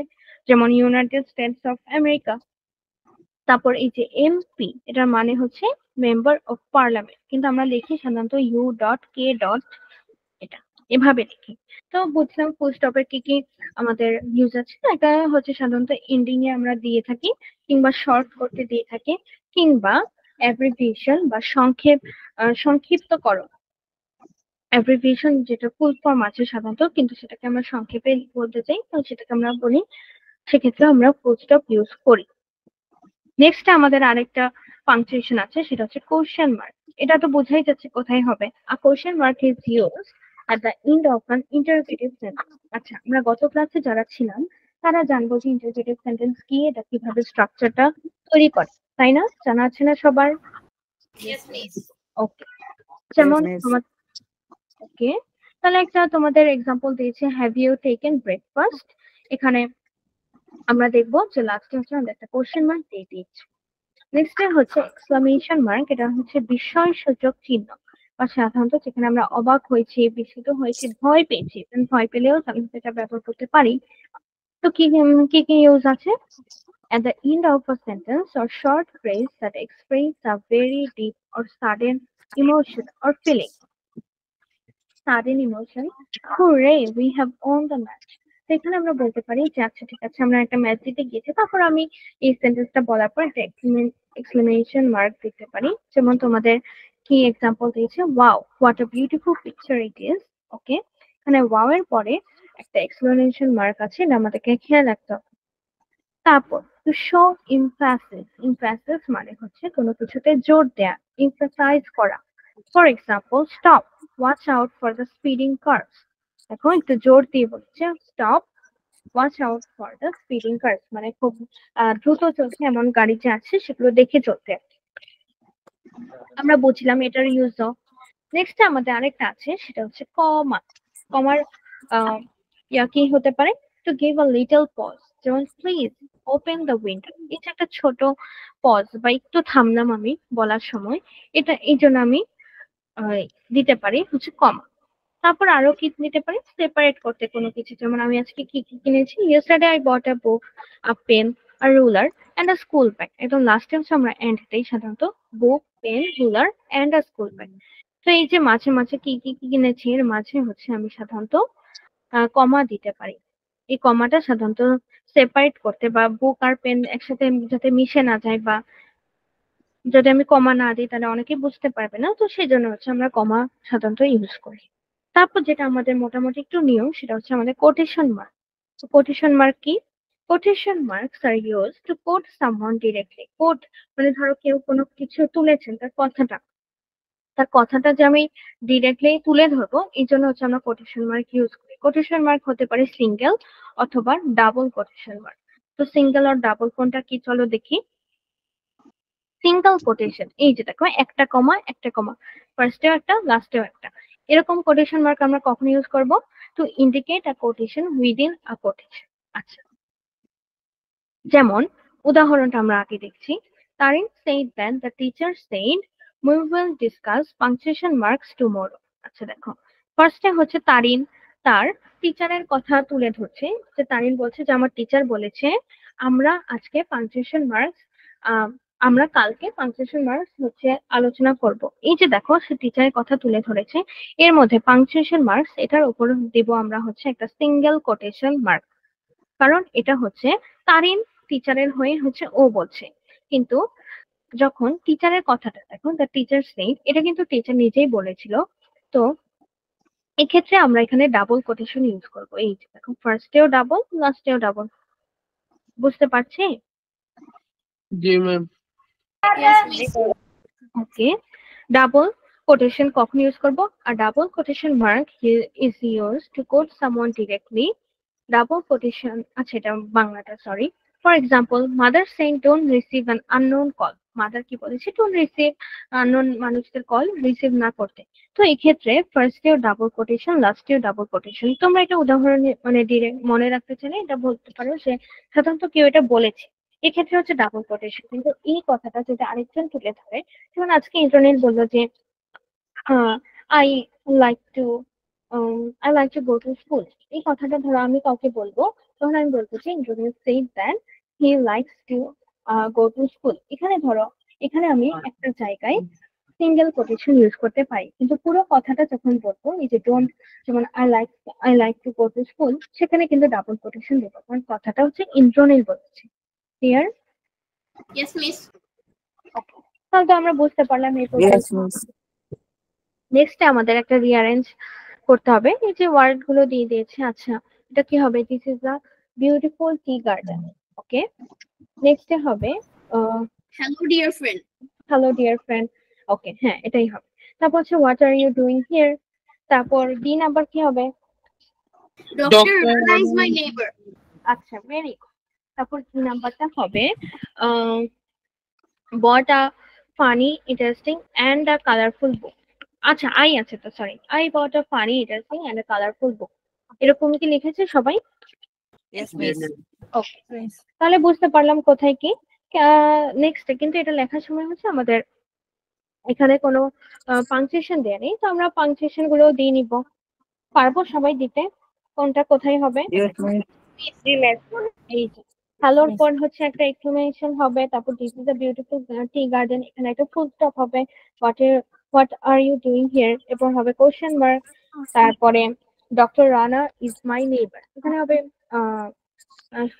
যেমন ইউনাইটেড স্টেটস অফ আমেরিকা। তারপর এই যে এমপি, এটার মানে হচ্ছে মেম্বার অফ পার্লামেন্ট, কিন্তু আমরা লিখি সাধারণত U.K. এটা এভাবে লিখি। তো বুঝলাম ফুল স্টপের কি কি আমাদের ইউজ আছে। এটা হচ্ছে সাধারণত এন্ডিং এ আমরা দিয়ে থাকি, কিংবা শর্ট করতে দিয়ে থাকি, কিংবা অ্যাব্রিভিয়েশন বা সংক্ষিপ্তকরণ। অ্যাব্রিভিয়েশন যেটা ফুল ফর্ম আছে সাধারণত, কিন্তু সেটাকে আমরা সংক্ষেপে বলতে চাই, তো সেটাকে আমরা বলি, সেক্ষেত্রে আমরা ফুল স্টপ ইউজ করি। নেক্সট আমাদের আরেকটা পাংচুয়েশন আছে, সেটা হচ্ছে কোশ্চেন মার্ক। এটা তো বোঝাই যাচ্ছে কোথায় হবে। আ question mark is used at the end of an interrogative sentence। আচ্ছা, আমরা গত ক্লাসে যারা ছিলাম তারা জানবো যে ইন্টারোগেটিভ সেন্টেন্স কি, এটা কিভাবে স্ট্রাকচারটা তৈরি করে, তাই না? জানা আছে না সবার? Yes, miss. ওকে, যেমন miss. ওকে, তাহলে একটা তোমাদের এক্সাম্পল দিয়েছে, হ্যাভ ইউ টেকেন ব্রেকফাস্ট। এখানে আমরা দেখবো যে লাস্টে হচ্ছে আমাদের একটা কোশ্চেন মার্ক দিয়ে দিয়েছে। নেক্সট হচ্ছে এক্সক্লামেশন মার্ক, এটা হচ্ছে বিস্ময় সূচক চিহ্ন, বা সাধারণত যেখানে আমরা অবাক হয়েছি, বিস্মিত হয়েছি, ভয় পেয়েছি, ভয় পেলেও সাধারণত এটা ব্যবহার করতে পারি। তো কি কি কি ইউজ আছে? at the end of a sentence or short phrase that express a very deep or sudden emotion or feeling। sudden emotion, hooray we have won the match। সেখানে আমরা বলতে পারি যে আচ্ছা ঠিক আছে, আমরা একটা ম্যাচ জিতে গিয়েছি, তারপর আমি এই সেন্টেন্সটা বলার পর একটা এক্সক্লেমেশন মার্ক দিতে পারি। যেমন তোমাদের কি এক্সাম্পল দিয়েছে, wow what a beautiful picture it is. Okay, এখানে ওয়াও এর পরে একটা এক্সক্লেমেশন মার্ক আছে, এটা আমাদেরকে খেয়াল রাখতে হবে। তারপর টু শো ইমফ্যাসিস, ইমফ্যাসিস মানে হচ্ছে কোনো কিছুতে জোর দেয়া, এমফাসাইজ করা। For example stop, watch out for the speeding cars. দেখো একটু জোর দিয়ে বলছে stop, watch out for the speeding cars, মানে খুব দ্রুত চলছে এমন গাড়ি যে আছে সেগুলো দেখে চলতে। আমরা বুঝলাম এটার ইউজ। নেক্সট আমাদের আরেকটা আছে, সেটা হচ্ছে কমা। কমার কি হতে পারে, to give a little pause, যেমন প্লিজ ওপেন দ্য উইন্ডো। এটা একটা ছোট পজ বা একটু থামলাম আমি বলার সময়, এটা এই জন্য আমি দিতে পারি হচ্ছে কমা। তারপর আরো কি নিতে পারি, সেপারেট করতে কোনো কিছু, যেমন আমি আজকে কি কি কিনেছি, yesterday I bought a book, a pen, a ruler and a school bag. একদম লাস্টে হচ্ছে আমরা এন্ডটাই সাধারণত book, pen, ruler and a school bag. তো এই যে মাঝে মাঝে কি কি কি কিনেছি এর মাঝে হচ্ছে আমি সাধারণত কমা দিতে পারি। এই কমাটা সাধারণত সেপারেট করতে বা বুক আর পেন একসাথে যাতে মিশে না যায়, বা যদি আমি কমা না দিই তাহলে অনেকেই বুঝতে পারবে না, তো সেই জন্য হচ্ছে আমরা কমা সাধারণত ইউজ করি। তারপর যেটা আমাদের মোটামুটি একটু নিয়ম সেটা হচ্ছে আমাদের কোটেশন মার্ক। তো কোটেশন মার্ক কি? Quotation marks are use to quote someone directly. Quote মানে ধরো কেউ কোনো কিছু তুলেছেন, তার কথাটা যে আমি ডিরেক্টলি তুলে ধরবো, এই জন্য হচ্ছে আমরা কোটেশন মার্ক ইউজ করি। কোটেশন মার্ক হতে পারে সিঙ্গেল অথবা ডাবল কোটেশন মার্ক। তো সিঙ্গেল আর ডাবল কোনটা কি চলো দেখি। সিঙ্গেল কোটেশন, এই যে দেখো একটা কমা একটা কমা, ফার্স্টেও একটা লাস্টেও একটা, এরকম কোটেশন মার্ক আমরা কখন ইউজ করব? To indicate a quotation within a quotation. আচ্ছা, যেমন উদাহরণটা আমরা আগে দেখছি, Tarin said that the teacher said we will discuss punctuation marks tomorrow. আচ্ছা দেখো, ফার্স্টে হচ্ছে তারিন তার টিচারের কথা তুলে ধরছে, যে তারিন বলছে যে আমার টিচার বলেছে আমরা আজকে পাংচুয়েশন মার্কস আমরা কালকে পাংচুয়েশন মার্কস হচ্ছে আলোচনা করব। এই যে দেখো সে টিচারের কথা তুলে ধরেছে, এর মধ্যে পাংচুয়েশন মার্কস এটার উপর দেব আমরা হচ্ছে একটা সিঙ্গেল কোটেশন মার্ক, কারণ এটা হচ্ছে তারিন টিচারের হয়ে হচ্ছে ও বলছে। কিন্তু যখন টিচারের কথাটা দেখো, দ্য টিচার সেইড, এটা কিন্তু টিচার নিজেই বলেছিল। তো এক্ষেত্রে আমরা এখানে ডাবল কোটেশন ইউজ করবো। এই যে দেখো ফার্স্টেও ডাবল লাস্টেও ডাবল, বুঝতে পারছি? জি ma'am. Yes, miss. Okay, double quotation কখন ইউজ করব? আর double quotation mark is use to quote someone directly. Double quotation, আচ্ছা এটা বাংলাটা sorry. For example, mother saying don't receive an unknown call. Mother কি বলেছে? ডোন্ট রিসিভ আননোন মানুষদের কল রিসিভ না করতে। তো এই ক্ষেত্রে ফার্স্টেও ডাবল কোটেশন লাস্টেও ডাবল কোটেশন। তোমরা এটা উদাহরণে মানে ডিরেক্ট মনে রাখতে চাইলে এটা বলতে পারো যে সাধারণত কেউ এটা বলেছে, এক্ষেত্রে হচ্ছে ডাবল কোটেশন। কিন্তু এই কথাটা যদি আরেকজন তুলে ধরে, যেমন আজকে ইন্টারনেট বললো যে I like to I like to go to school. এই কথাটা ধরো আমি কাউকে বলবো, তখন আমি বলবো যে internet said that he likes to go to school. এখানে ধরো এখানে আমি একটা জায়গায় সিঙ্গেল কোটেশন ইউজ করতে পারি, কিন্তু পুরো কথাটা যখন বলবো এই যে ডোন্ট, যেমন I like to go to school, সেখানে কিন্তু ডাবল কোটেশন দেবো, কারণ কথাটা হচ্ছে ইন্দ্রনীল বলেছে। ক্লিয়ার? Yes, miss. তাহলে তো আমরা বুঝতে পারলাম এই Yes, miss. নেক্সট আমাদের একটা রিঅ্যারেঞ্জ করতে হবে। এই যে ওয়ার্ড গুলো দিয়ে দিয়েছে, আচ্ছা এটা কি হবে? This is a beautiful tea garden. Okay, নেক্সটে হবে Hello, dear friend. Hello dear friend. Okay, হ্যাঁ এটাই হবে। তারপর হচ্ছে what are you doing here. তারপর ডি নাম্বার কি হবে? Doctor Doctor Rana is my neighbor. আচ্ছা, ভেরি গুড। তারপর ডি নাম্বারটা হবে bought a funny interesting and a colourful book. আচ্ছা আই আছে তো, sorry, I bought a funny interesting and a colourful বুক। এরকম কি লিখেছে সবাই? Yes, miss. ওকে, তাহলে বুঝতে পারলাম কোথায় কি। নেক্সট কিন্তু এটা লেখার সময় হচ্ছে আমাদের এখানে কোনো পাংচুয়েশন দেয়া নেই, তো আমরা পাংচুয়েশন গুলো দিয়ে নিব। পারবো সবাই দিতে? কোনটা কোথায় হবে? Yes, miss. এই যে হ্যালোর পর হচ্ছে একটা এক্সক্লেমেশন হবে, তারপর this is a beautiful tea garden, এখানে একটা ফুল স্টপ হবে, what are you doing here, এরপর হবে কোশ্চেন মার্ক, তারপরে doctor Rana is my neighbour, এখানে হবে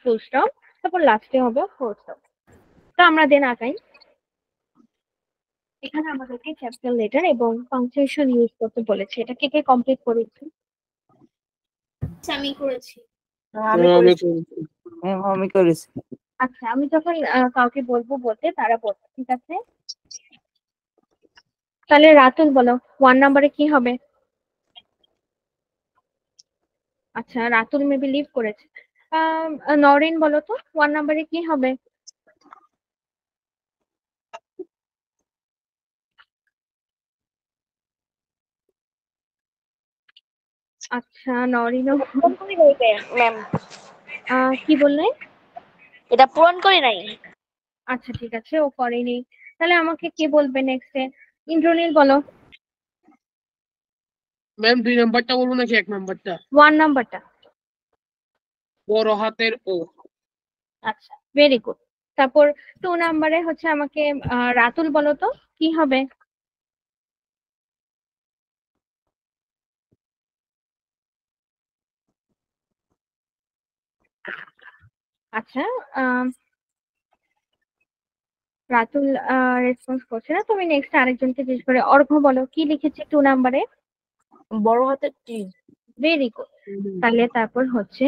ফুল স্টপ, তারপর লাস্টে হবে ফুল স্টপ। তো আমরা দেন আগাই। এখানে আমাদেরকে ক্যাপিটাল লেটার এবং পাংচুয়েশন ইউজ করতে বলেছে। এটা কে কে কমপ্লিট করেছে? আমি করেছি। আমি করেছি। আমি করেছি। আচ্ছা, আমি যখন কাউকে বলবো বলতে তারা বলবে, ঠিক আছে? তাহলে রাতুল বলো, 1 নাম্বারে কি হবে? আচ্ছা, রাতুল মেবি লিভ করেছে। নরিন বলো তো 1 নাম্বারে কি হবে? আচ্ছা, নরিনও ম্যাম, কি বললে? এটা পূরণ করি নাই। আচ্ছা ঠিক আছে, ও করেনি। তাহলে আমাকে কে বলবে নেক্সটে? ইন্দ্রনীল বলো। ম্যাম 2 নাম্বারটা বলবো নাকি 1 নাম্বারটা? 1 নাম্বারটা। বড় হাতের ও। আচ্ছা, ভেরি গুড। তারপর 2 নাম্বারে হচ্ছে আমাকে রাতুল বলো তো কি হবে? আচ্ছা, আম, রাতুল রেসপন্স করছে না, তুমি নেক্সট আরেকজনকে জিজ্ঞেস করে। অর্ঘ্য বলো কি লিখেছে 2 নাম্বারে? বড় হাতের টি। Very good. তাহলে তারপর হচ্ছে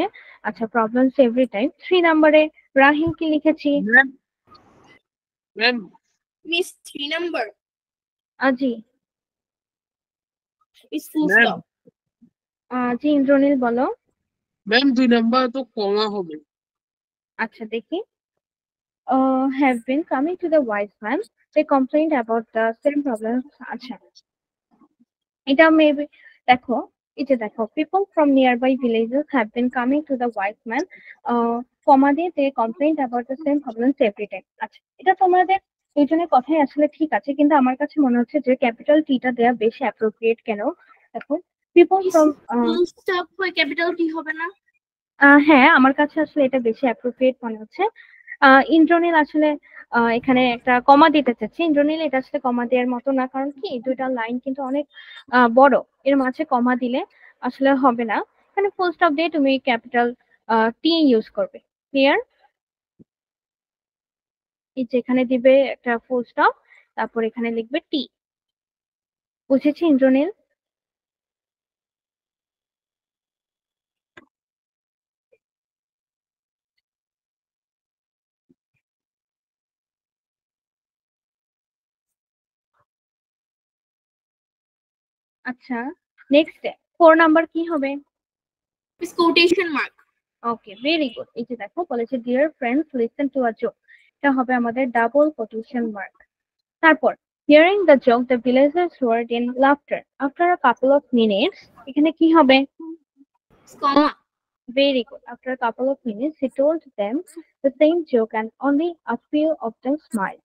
আচ্ছা, প্রবলেমস এভরি টাইম 3 নাম্বারে রাহিম কি লিখেছি? Ma'am ma'am Miss 3 number G. is full ma'am stop. জি, ইন্দ্রনীল বলো। ম্যাম 2 নাম্বার তো কমা হবে। আচ্ছা দেখি। Have been coming to the wise man. They complained about the same problems. আচ্ছা, এটা মেবি দেখো, এই যে দেখো, people from nearby villages have been coming to the wise man. কমা দিয়ে they complained about the same problems every time. আচ্ছা, এটা তোমাদের দুজনের কথাই আসলে ঠিক আছে, কিন্তু আমার কাছে মনে হচ্ছে যে ক্যাপিটাল টিটা দেয়া বেশি অ্যাপ্রোপ্রিয়েট। কেন? দেখো, people Is from full stop হয়ে capital T হবে না? হ্যাঁ, আমার কাছে আসলে এটা বেশি অ্যাপ্রোপ্রিয়েট মনে হচ্ছে। ইন্দ্রনীল আসলে এখানে একটা কমা দিতে চাচ্ছি। ইন্দ্রনীল এটা আসলে কমা দেওয়ার মতো না, কারণ কি দুইটা লাইন কিন্তু অনেক বড়, এর মাঝে কমা দিলে আসলে হবে না। এখানে ফুল স্টপ দিয়ে তুমি ক্যাপিটাল টি ইউজ করবে। ক্লিয়ার? এই যে এখানে দিবে একটা ফুল স্টপ, তারপর এখানে লিখবে টি। বুঝেছি ইন্দ্রনীল? আচ্ছা, নেক্সট 4 নাম্বার কি হবে? Is quotation mark. Okay, very good. এই যে দেখো বলেছে dear friends listen to a joke, এটা হবে আমাদের ডাবল কোটেশন মার্ক। তারপর hearing the joke the villagers roared in laughter after a couple of minutes, এখানে কি হবে? Is comma. Very good. After a couple of minutes he told them the same joke and only a few of them smiled.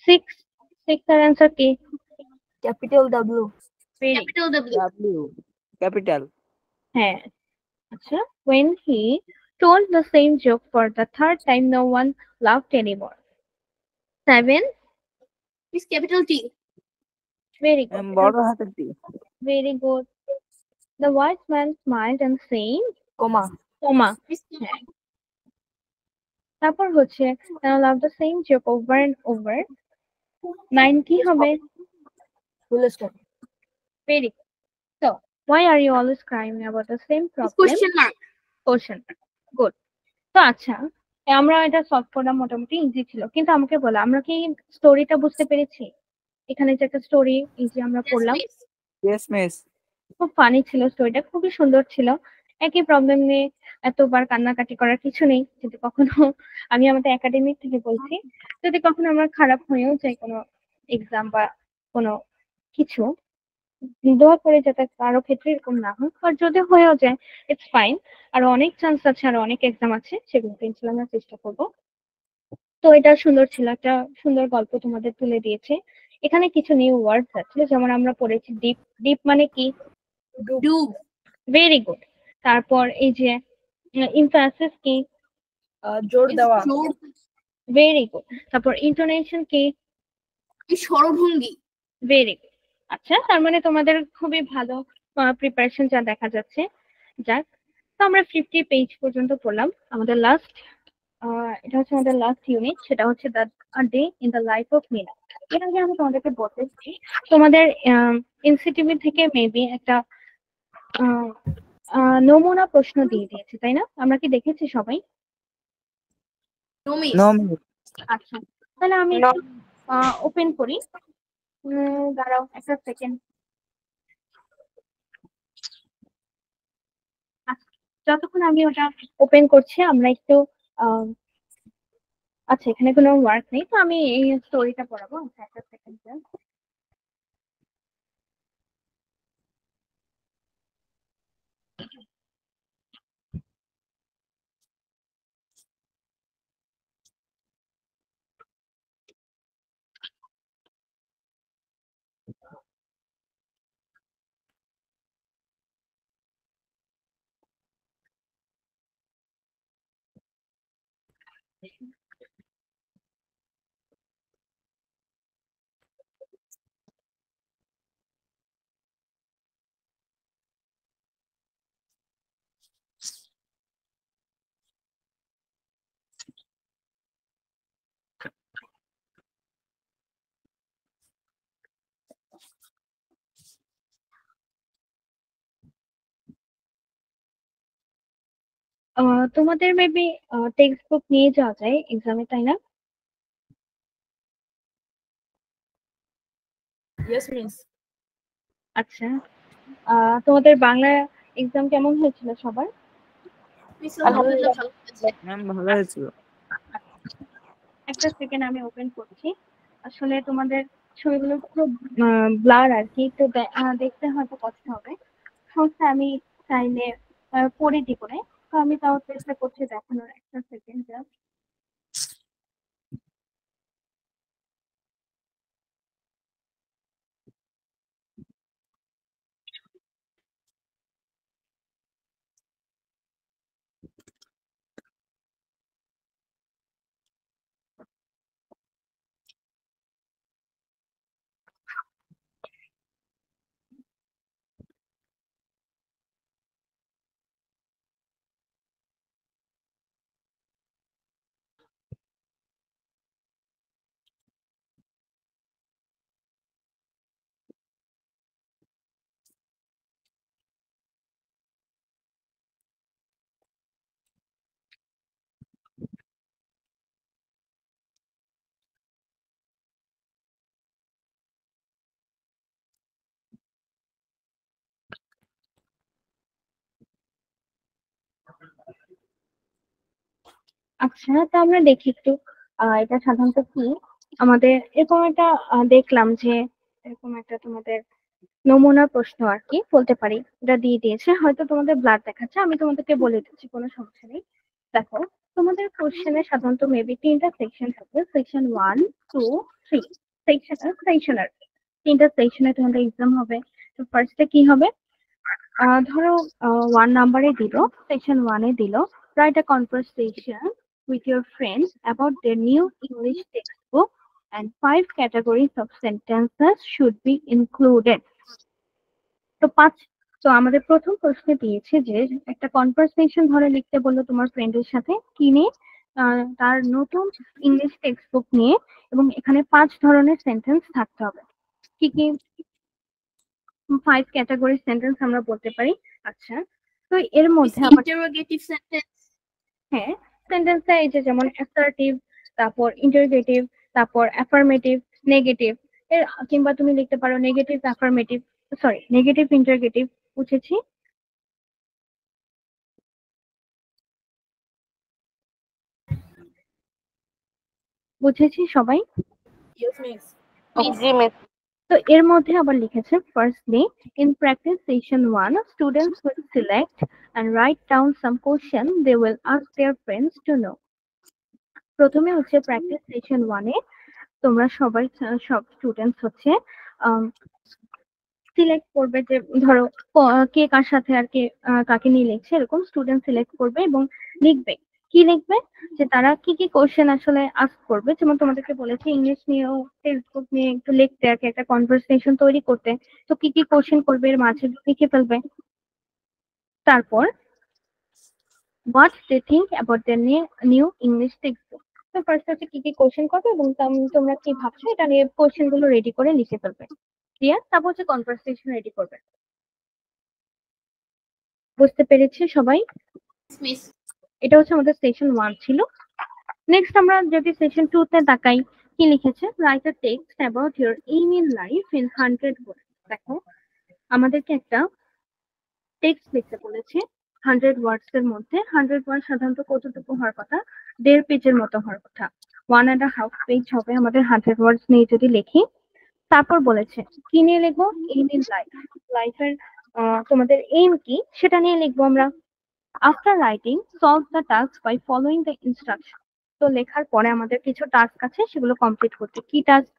6 এর অ্যান্সার কি? Capital W. Very Capital W. W capital. হ্যাঁ। আচ্ছা, when he told the same joke for the third time no one laughed anymore. 7, Is capital T. very good. বড় হাতের টি। Very good. The wise man smiled and saying, comma. comma. Is comma. তারপর হচ্ছে love the same joke over and over. 9 কি হবে? Full stop. Very good. So, why are you always crying about the same Is problem? question mark. Question. Good. তো আচ্ছা, আমরা এটা সলভ করা মোটামুটি ইজি ছিল, কিন্তু আমাকে বলো আমরা কি স্টোরিটা বুঝতে পেরেছি? এখানে যে একটা স্টোরি এই যে আমরা Yes, পড়লাম, miss. Yes miss. খুব ফানি ছিল, স্টোরিটা খুবই সুন্দর ছিল। একই প্রবলেম নিয়ে এতবার কান্নাকাটি করার কিছু নেই। যদি কখনো আমি আমাদের একাডেমিক থেকে বলছি, যদি কখনো আমার খারাপ হয়েও যায় কোনো এক্সাম বা কোনো কিছু, দোয়া করে যাতে কারো ক্ষেত্রে এরকম না হয়, আর যদি হয়েও যায় ইটস ফাইন। আরো অনেক চান্স আছে, আরো অনেক এক্সাম আছে, সেগুলোতে ইনশাল্লাহ আমরা চেষ্টা করবো। তো এটা সুন্দর ছিল, একটা সুন্দর গল্প তোমাদের তুলে দিয়েছে। এখানে কিছু নিউ ওয়ার্ডস আছে, যেমন আমরা পড়েছি ডিপ। ডিপ মানে কি? Do. Very good. তারপর এই যে ইমফ্যাসিস কি? জোর Is দেওয়া। জোর। Very good. তারপর ইন্টোনেশন কি? Is স্বরভঙ্গি। Very good. আচ্ছা, তার মানে তোমাদের খুবই ভালো প্রিপারেশন যা দেখা যাচ্ছে। যাক, তো আমরা 50 পেজ পর্যন্ত পড়লাম। আমাদের লাস্ট এটা হচ্ছে আমাদের লাস্ট ইউনিট, সেটা হচ্ছে the day in the life of Meena. এর আগে আমি তোমাদেরকে বলতেছি, তোমাদের এনসিটিভি থেকে মেবি একটা আহ, নমুনা প্রশ্ন দিয়ে দিয়েছে, তাই না? আমরা কি দেখেছি সবাই? No, miss. No miss. আচ্ছা, তাহলে আমি No. একটু ওপেন করি। দাঁড়াও একটা সেকেন্ড। যতক্ষণ আমি ওটা ওপেন করছি আমরা একটু আহ, আচ্ছা, এখানে কোনো ওয়ার্ক নেই, তো আমি এই স্টোরিটা পড়াবো। আচ্ছা, একটা সেকেন্ড। তোমাদের মেবি টেক্সট বুক নিয়ে যাওয়া যায় এক্সামে, তাই না? Yes, miss. আচ্ছা, তোমাদের বাংলা এক্সাম কেমন হয়েছিল সবার? Miss, alhamdulillah, ভালো হয়েছে। ম্যাম ভালো হয়েছিল। একটা সেকেন্ড আমি ওপেন করছি। আসলে তোমাদের ছবিগুলো খুব ব্লার আর কি, তো দেখতে হয়তো কষ্ট হবে। সমস্যা আমি চাইলে করে দিব না, তো আমি তাও চেষ্টা করছি দেখানোর। একটা সেকেন্ড জাস্ট। আচ্ছা, তো আমরা দেখি একটু এটা সাধারণত কি আমাদের এরকম একটা দেখলাম যে এরকম একটা তোমাদের নমুনা প্রশ্ন আর কি বলতে পারি, এটা দিয়ে দিয়েছে। হয়তো তোমাদের ব্লাড দেখাচ্ছে, আমি তোমাদেরকে বলে দিচ্ছি, কোনো সমস্যা নেই। দেখো, তোমাদের কোশ্চেনে সাধারণত মেবি তিনটা সেকশন থাকবে, সেকশন 1, 2, 3। সেকশনের তিনটা সেকশনে তোমাদের এক্সাম হবে। তো ফার্স্টে কি হবে, ধরো 1 নাম্বারে দিল, সেকশন 1-এ দিল, write a conversation with your friends about their new English textbook and 5 categories of sentences should be included. তো আমাদের প্রথম প্রশ্নে দিয়েছে যে একটা কনভারসেশন ধরে লিখতে বললো তোমার ফ্রেন্ডের সাথে কি নিয়ে, তার নতুন ইংলিশ টেক্সট বুক নিয়ে, এবং এখানে 5 ধরনের সেন্টেন্স থাকতে হবে। কি কি 5 ক্যাটাগরি সেন্টেন্স আমরা বলতে পারি? আচ্ছা, তো এর Miss, মধ্যে আবার interrogative sentence. হ্যাঁ, সেন্টেন্সটা এই যে যেমন অ্যাসার্টিভ, তারপর ইন্টারোগেটিভ, তারপর অ্যাফার্মেটিভ, নেগেটিভ, এর কিংবা তুমি লিখতে পারো negative affirmative, sorry negative interrogative. বুঝেছি? বুঝেছি সবাই? Yes, miss. জি মিস। তো এর মধ্যে আবার লিখেছে firstly, in practice session 1 students will select and write down some question they will ask their friends to know. প্রথমে হচ্ছে প্র্যাকটিস সেশন 1-এ তোমরা সবাই সব স্টুডেন্টস হচ্ছে সিলেক্ট করবে যে ধরো কে কার সাথে আর কে কাকে নিয়ে লিখছে, এরকম স্টুডেন্ট সিলেক্ট করবে এবং লিখবে। কি লিখবে, যে তারা কি কি কোশ্চেন আসলে আস্ক করবে। যেমন তোমাদেরকে বলেছি ইংলিশ নিয়েও টেক্সট নিয়ে একটু লিখতে আর কি, একটা কনভারসেশন তৈরি করতে। তো কি কি কোশ্চেন করবে এর মাঝে লিখে ফেলবে। তারপর what they think about the new English textbook. তো ফার্স্ট হচ্ছে কি কি কোশ্চেন করবে এবং তোমরা কি ভাবছো এটা নিয়ে কোশ্চেন গুলো রেডি করে লিখে ফেলবে। ক্লিয়ার? তারপর হচ্ছে কনভারসেশন রেডি করবে। বুঝতে পেরেছি সবাই? Miss, এটা হচ্ছে আমাদের সেশন 1 ছিল। নেক্সট আমরা যদি সেশন 2 তে তাকাই, কি লিখেছে, write a text about your aim in life in 100 ওয়ার্ডস। দেখো, আমাদেরকে একটা টেক্সট লিখতে বলেছে 100 ওয়ার্ডস এর মধ্যে। 100 ওয়ার্ড সাধারণত কতটুকু হওয়ার কথা? 1.5 পেজের মতো হওয়ার কথা। 1.5 পেজ হবে আমাদের 100 ওয়ার্ডস নিয়ে যদি লিখি। তারপর বলেছে কি নিয়ে লিখবো, এইম ইন লাইফ, লাইফের তোমাদের এইম কি সেটা নিয়ে লিখবো আমরা। After writing solve the task by following the instruction. তো লেখার পরে আমাদের কিছু টাস্ক আছে, সেগুলো কমপ্লিট করতে। কি task?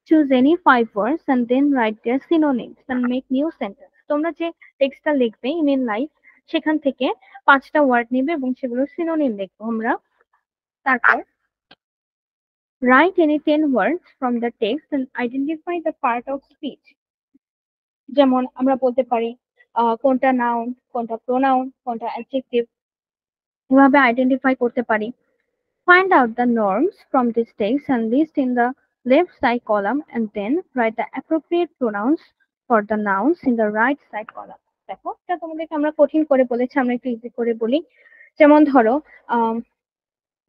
Choose any 5 words and then write their synonyms and make new sentence. তোমরা যে টেক্সটটা লিখবে ইন লাইফ, সেখান থেকে 5টা ওয়ার্ড নেবে এবং সেগুলো সিনোনিম লিখবো আমরা। তারপর write any 10 words from the text and identify the part of speech. যেমন আমরা বলতে পারি কোনটা নাউন, কোনটা প্রোনাউন, কোনটা অ্যাডজেক্টিভ, এভাবে আইডেন্টিফাই করতে পারি। Find out the norms from this text and list in the left side column and then write the appropriate pronouns for the nouns in the right side column. দেখো এটা তোমাদেরকে আমরা কঠিন করে বলেছি, আমরা একটু ইজি করে বলি। যেমন ধরো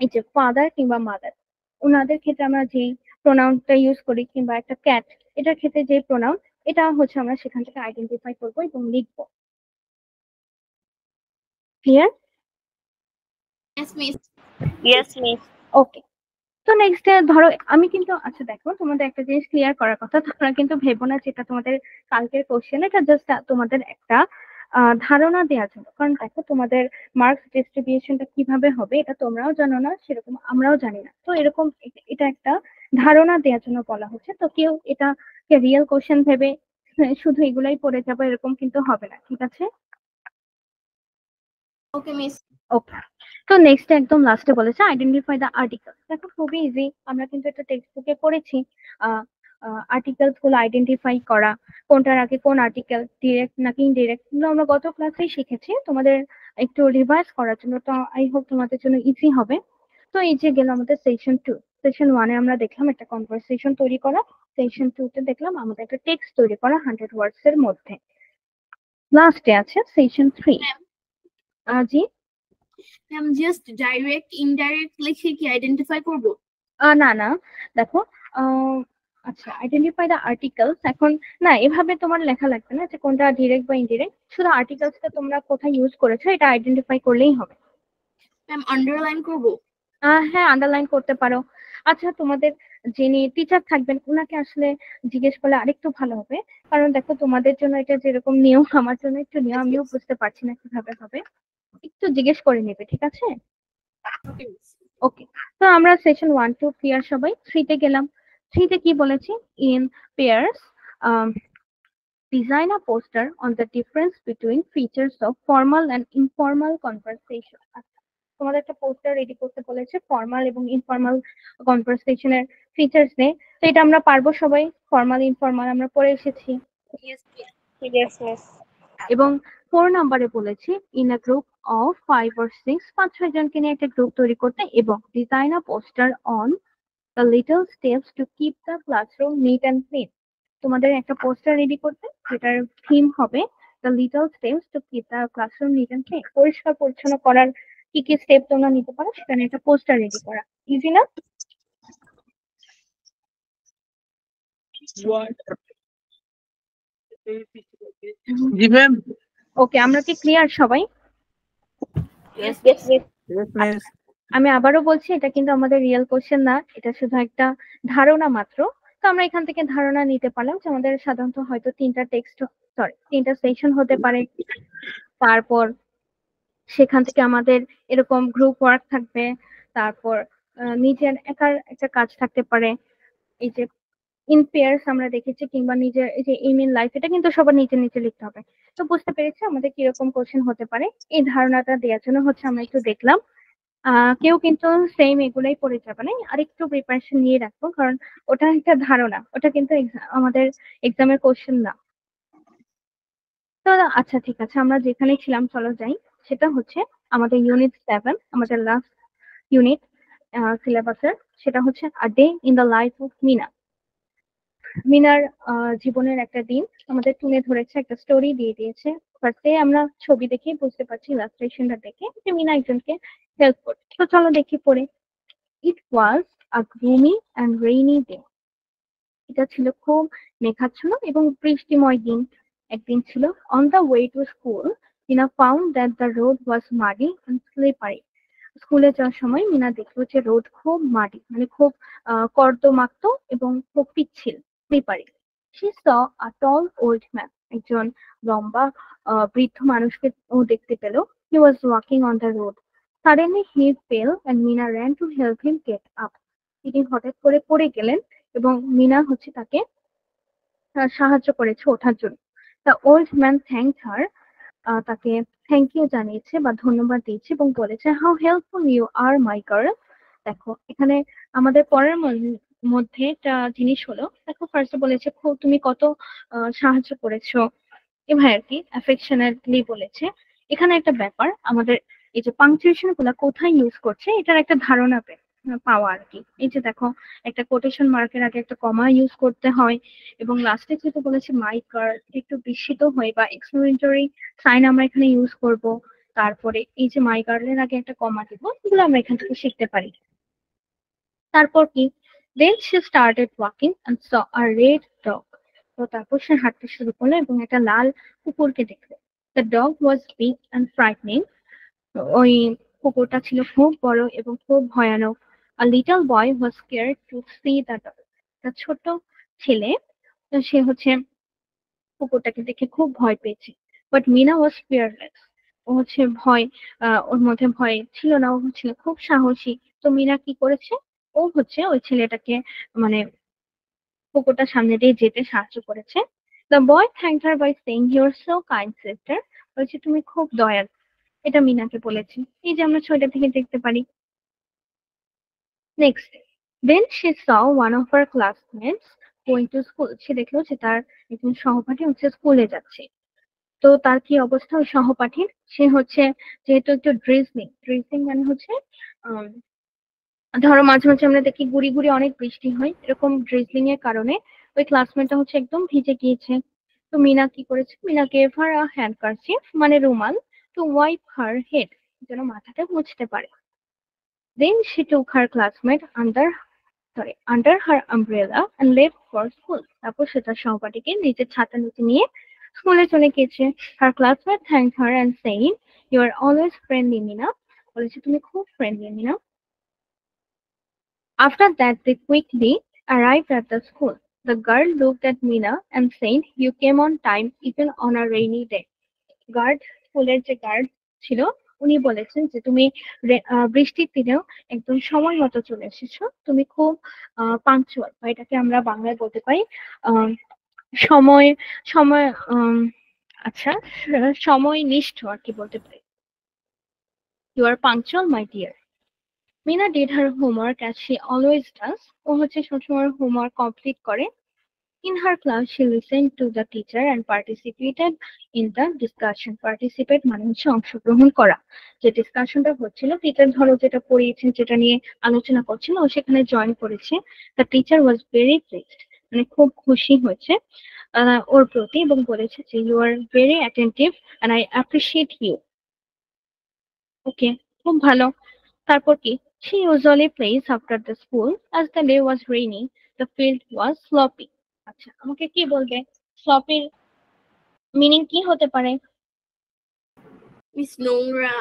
এই যে ফাদার কিংবা মাদার, ওনাদের ক্ষেত্রে আমরা যে প্রোনাউনটা ইউজ করি, কিংবা একটা ক্যাট, এটার ক্ষেত্রে যে প্রোনাউন, এটা হচ্ছে আমরা সেখান থেকে আইডেন্টিফাই করবো এবং লিখবো। Clear? Yes, miss. Yes, miss. ওকে, তো নেক্সট ধরো আমি কিন্তু, আচ্ছা দেখো তোমাদের একটা জিনিস ক্লিয়ার করার কথা, তোমরা কিন্তু ভেবো না যেটা তোমাদের কালকের কোশ্চেন, এটা জাস্ট তোমাদের একটা ধারণা দেওয়ার জন্য। কারণ দেখো তোমাদের মার্কস ডিস্ট্রিবিউশনটা কিভাবে হবে এটা তোমরাও জানো না, সেরকম আমরাও জানি না। তো এরকম এটা একটা ধারণা দেওয়ার জন্য বলা হচ্ছে। তো কেউ এটাকে রিয়েল কোশ্চেন ভেবে শুধু এগুলাই পড়ে যাবো এরকম কিন্তু হবে না, ঠিক আছে? Okay, miss. ওকে, তো নেক্সট একদম লাস্টে বলেছে আইডেন্টিফাই দ্য আর্টিকেল। দেখো খুবই ইজি, আমরা কিন্তু এটা টেক্সট বুকে পড়েছি। আর্টিকেলস গুলো আইডেন্টিফাই করা, কোনটার আগে কোন আর্টিকেল, ডিরেক্ট নাকি ইনডিরেক্ট, আমরা গত ক্লাসেই শিখেছি। তোমাদের একটু রিভাইজ করার জন্য, তো আই হোপ তোমাদের জন্য ইজি হবে। তো এই যে গেল আমাদের সেশন 2। সেশন 1 এ আমরা দেখলাম একটা কনভারসেশন তৈরি করা, সেশন 2 তে দেখলাম আমাদের একটা টেক্সট তৈরি করা 100 ওয়ার্ডস এর মধ্যে। লাস্টে আছে session 3। G I'm just direct, indirect লিখে কি আইডেন্টিফাই করব? না না, দেখো আচ্ছা আইডেন্টিফাই দ্য আর্টিকেলস, এখন না এভাবে তোমার লেখা লাগবে না যে কোনটা ডিরেক্ট বা ইনডিরেক্ট, শুধু আর্টিকেলসটা তোমরা কোথায় ইউজ করেছো এটা আইডেন্টিফাই করলেই হবে। ম্যাম আন্ডারলাইন করব? হ্যাঁ, আন্ডারলাইন করতে পারো। আচ্ছা তোমাদের যিনি টিচার থাকবেন ওনাকে আসলে জিজ্ঞেস করলে আরেকটু ভালো হবে, কারণ দেখো তোমাদের জন্য এটা যেরকম নিয়ম, আমার জন্য একটু নিয়ম, আমিও বুঝতে পারছি না কিভাবে হবে, একটু জিজ্ঞেস করে নেবে, ঠিক আছে? Okay, miss. ওকে, তো আমরা সেশন 1 2 ক্লিয়ার সবাই। 3 তে গেলাম। 3 তে কি বলেছি? In pairs design a poster on the difference between features of formal and informal conversation. তোমাদের একটা পোস্টার রেডি করতে বলেছে ফর্মাল এবং ইনফর্মাল কনভারসেশনের ফিচার্স নিয়ে। তো এটা আমরা পারবো সবাই, ফর্মাল ইনফর্মাল আমরা পড়ে এসেছি। Yes, miss. Yes, miss. এবং 4 নম্বরে বলেছি in a group of 5 or 6, 5-6 জনকে নিয়ে একটা গ্রুপ তৈরি করতে এবং design a poster on the little steps to keep the classroom neat and clean. তোমাদের একটা পোস্টার রেডি করতে, যেটার থিম হবে the little steps to keep the classroom neat and clean. পরিষ্কার পরিচ্ছন্ন করার কি কি স্টেপ তোমরা নিতে পারো সেখানে একটা পোস্টার রেডি করা। ইজি না? জি ম্যাম। ওকে, আমরা কি ক্লিয়ার সবাই? Yes, yes, miss. Yes, miss. আমি আবারও বলছি এটা কিন্তু আমাদের রিয়েল কোশ্চেন না, এটা শুধু একটা ধারণা মাত্র। তো আমরা এখান থেকে ধারণা নিতে পারলাম যে আমাদের সাধারণত হয়তো 3টা সেশন হতে পারে। তারপর সেখান থেকে আমাদের এরকম গ্রুপ ওয়ার্ক থাকবে, তারপর নিজের একার একটা কাজ থাকতে পারে, এই যে ইন পেয়ার্স আমরা দেখেছি, কিংবা নিজের এই যে এম ইন লাইফ, এটা কিন্তু সবার নিচে নিচে লিখতে হবে। তো বুঝতে পেরেছি আমাদের কিরকম কোশ্চেন হতে পারে, এই ধারণাটা দেওয়ার জন্য হচ্ছে আমরা একটু দেখলাম। কেউ কিন্তু সেম এগুলাই পড়ে যাবে না, আরেকটু প্রিপারেশন নিয়ে রাখবো, কারণ ওটা একটা ধারণা, ওটা কিন্তু আমাদের এক্সামের কোশ্চেন না। তো আচ্ছা ঠিক আছে, আমরা যেখানে ছিলাম চলো যাই। সেটা হচ্ছে আমাদের ইউনিট 7, আমাদের লাস্ট ইউনিট সিলেবাসের। সেটা হচ্ছে a day in the life of Mina. মিনার জীবনের একটা দিন আমাদের তুলে ধরেছে, একটা স্টোরি দিয়ে দিয়েছে। ফার্স্টে আমরা ছবি দেখে বুঝতে পারছি, ইলাস্ট্রেশনটা দেখে, যে মিনা একজনকে হেল্প করছে। তো চলো দেখি পড়ে। It was a gloomy and rainy day. এটা ছিল খুব মেঘাচ্ছন্ন এবং বৃষ্টিময় দিন। একদিন ছিল। On the way to school Meena found that the road was muddy and slippery. স্কুলে যাওয়ার সময় মিনা দেখলো যে রোড খুব মাটি, মানে খুব কর্দমাক্ত এবং খুব পিচ্ছিল, slippery. She saw a tall old man. একজন লম্বা বৃদ্ধ মানুষকে ও দেখতে পেল। He was walking on the road. Suddenly he fell and Mina ran to help him get up. তিনি হঠাৎ করে পড়ে গেলেন এবং মিনা হচ্ছে তাকে সাহায্য করেছে ওঠার জন্য। The old man thanked her. তাকে থ্যাংক ইউ জানিয়েছে বা ধন্যবাদ দিয়েছে এবং বলেছে, how helpful you are my girl. দেখো এখানে আমাদের পরের মধ্যে একটা জিনিস হলো, দেখো ফার্স্টে বলেছে খুব তুমি কত সাহায্য করেছো, এভাবে আর কি অ্যাফেকশনেটলি বলেছে। এখানে একটা ব্যাপার আমাদের এই যে পাংচুয়েশন গুলা কোথায় ইউজ করছে এটার একটা ধারণা পাওয়া আর কি। এই যে দেখো একটা কোটেশন মার্কের আগে একটা কমা ইউজ করতে হয়, এবং লাস্টে যেটা বলেছে মাই গার্ড একটু বিস্মিত হয়ে বা এক্সক্লেমেটরি সাইন আমরা এখানে ইউজ করব। তারপরে এই যে মাই গার্ডের আগে একটা কমা দিব, এগুলো আমরা এখান থেকে শিখতে পারি। তারপর কি, then she started walking and saw a red dog. তো তারপর সে হাঁটতে শুরু করলো এবং একটা লাল কুকুরকে দেখলো। The dog was big and frightening. ওই কুকুরটা ছিল খুব বড় এবং খুব ভয়ানক। A little boy was scared to see the dog. একটা ছোট ছেলে, তো সে হচ্ছে কুকুরটাকে দেখে খুব ভয় পেয়েছে। But Mina was fearless. ও হচ্ছে ভয়, ওর মধ্যে ভয় ছিল না, ও ছিল খুব সাহসী। তো মিনা কি করেছে, ও হচ্ছে ওই ছেলেটাকে মানে কুকুরটার সামনে দিয়ে যেতে সাহায্য করেছে। The boy thanked her by saying you are so kind sister. বলছে তুমি খুব দয়াল, এটা মিনাকে বলেছে। এই যে আমরা ছয়টা থেকে দেখতে পারি। Next, then she saw one of her classmates going to school. সে দেখলো যে তার একজন সহপাঠী হচ্ছে স্কুলে যাচ্ছে। তো তার কি অবস্থা ওই সহপাঠীর, সে হচ্ছে যেহেতু একটু ড্রিজলিং, ড্রিজলিং মানে হচ্ছে আম, ধরো মাঝে মাঝে আমরা দেখি গুড়ি গুড়ি অনেক বৃষ্টি হয়, এরকম ড্রিজলিং এর কারণে ওই ক্লাসমেটটা হচ্ছে একদম ভিজে গিয়েছে। তো মিনা কি করেছে, মিনা গেভ হার আ হ্যান্ডকারচিফ মানে রুমাল, টু ওয়াইপ হার হেড, যেন মাথাটা মুছতে পারে। Then she took her classmate under her umbrella and left for school. তারপর সে তার সহপাঠীকে নিজের ছাতা নিচে নিয়ে স্কুলে চলে গেছে। Her classmate thank her and saying you are always friendly Meena. বলেছে তুমি খুব friendly Meena. After that, they quickly arrived at the school. The girl looked at Mina and said, "You came on time even on a rainy day." Guard, স্কুলের যে গার্ড ছিল, উনি বলেছেন যে তুমি বৃষ্টির দিনেও একদম সময় মতো চলে এসেছো, তুমি খুব পাংচুয়াল, বা এটাকে আমরা বাংলায় বলতে পারি আহ, সময় সময় আচ্ছা, সময় নিষ্ঠ আর কি বলতে পারি। You are punctual my dear. Mina did her homework as she always does. ও হচ্ছে সবসময় হোমওয়ার্ক কমপ্লিট করে। In her class she listened to the teacher and participated in the discussion. Participate মানে হচ্ছে অংশগ্রহণ করা। যে ডিসকাশনটা হচ্ছিল, টিচার ধরো যেটা পড়িয়েছেন, যেটা নিয়ে আলোচনা করছিল, ও সেখানে জয়েন করেছে। The teacher was very pleased, মানে খুব খুশি হয়েছে ওর প্রতি, এবং বলেছে যে you are very attentive and I appreciate you. Okay, খুব ভালো। তারপর কি, she usually plays after the school as the day was rainy, the field was sloppy. আচ্ছা, আমাকে কি বলবে স্লপির মিনিং কি হতে পারে? Miss নোংরা।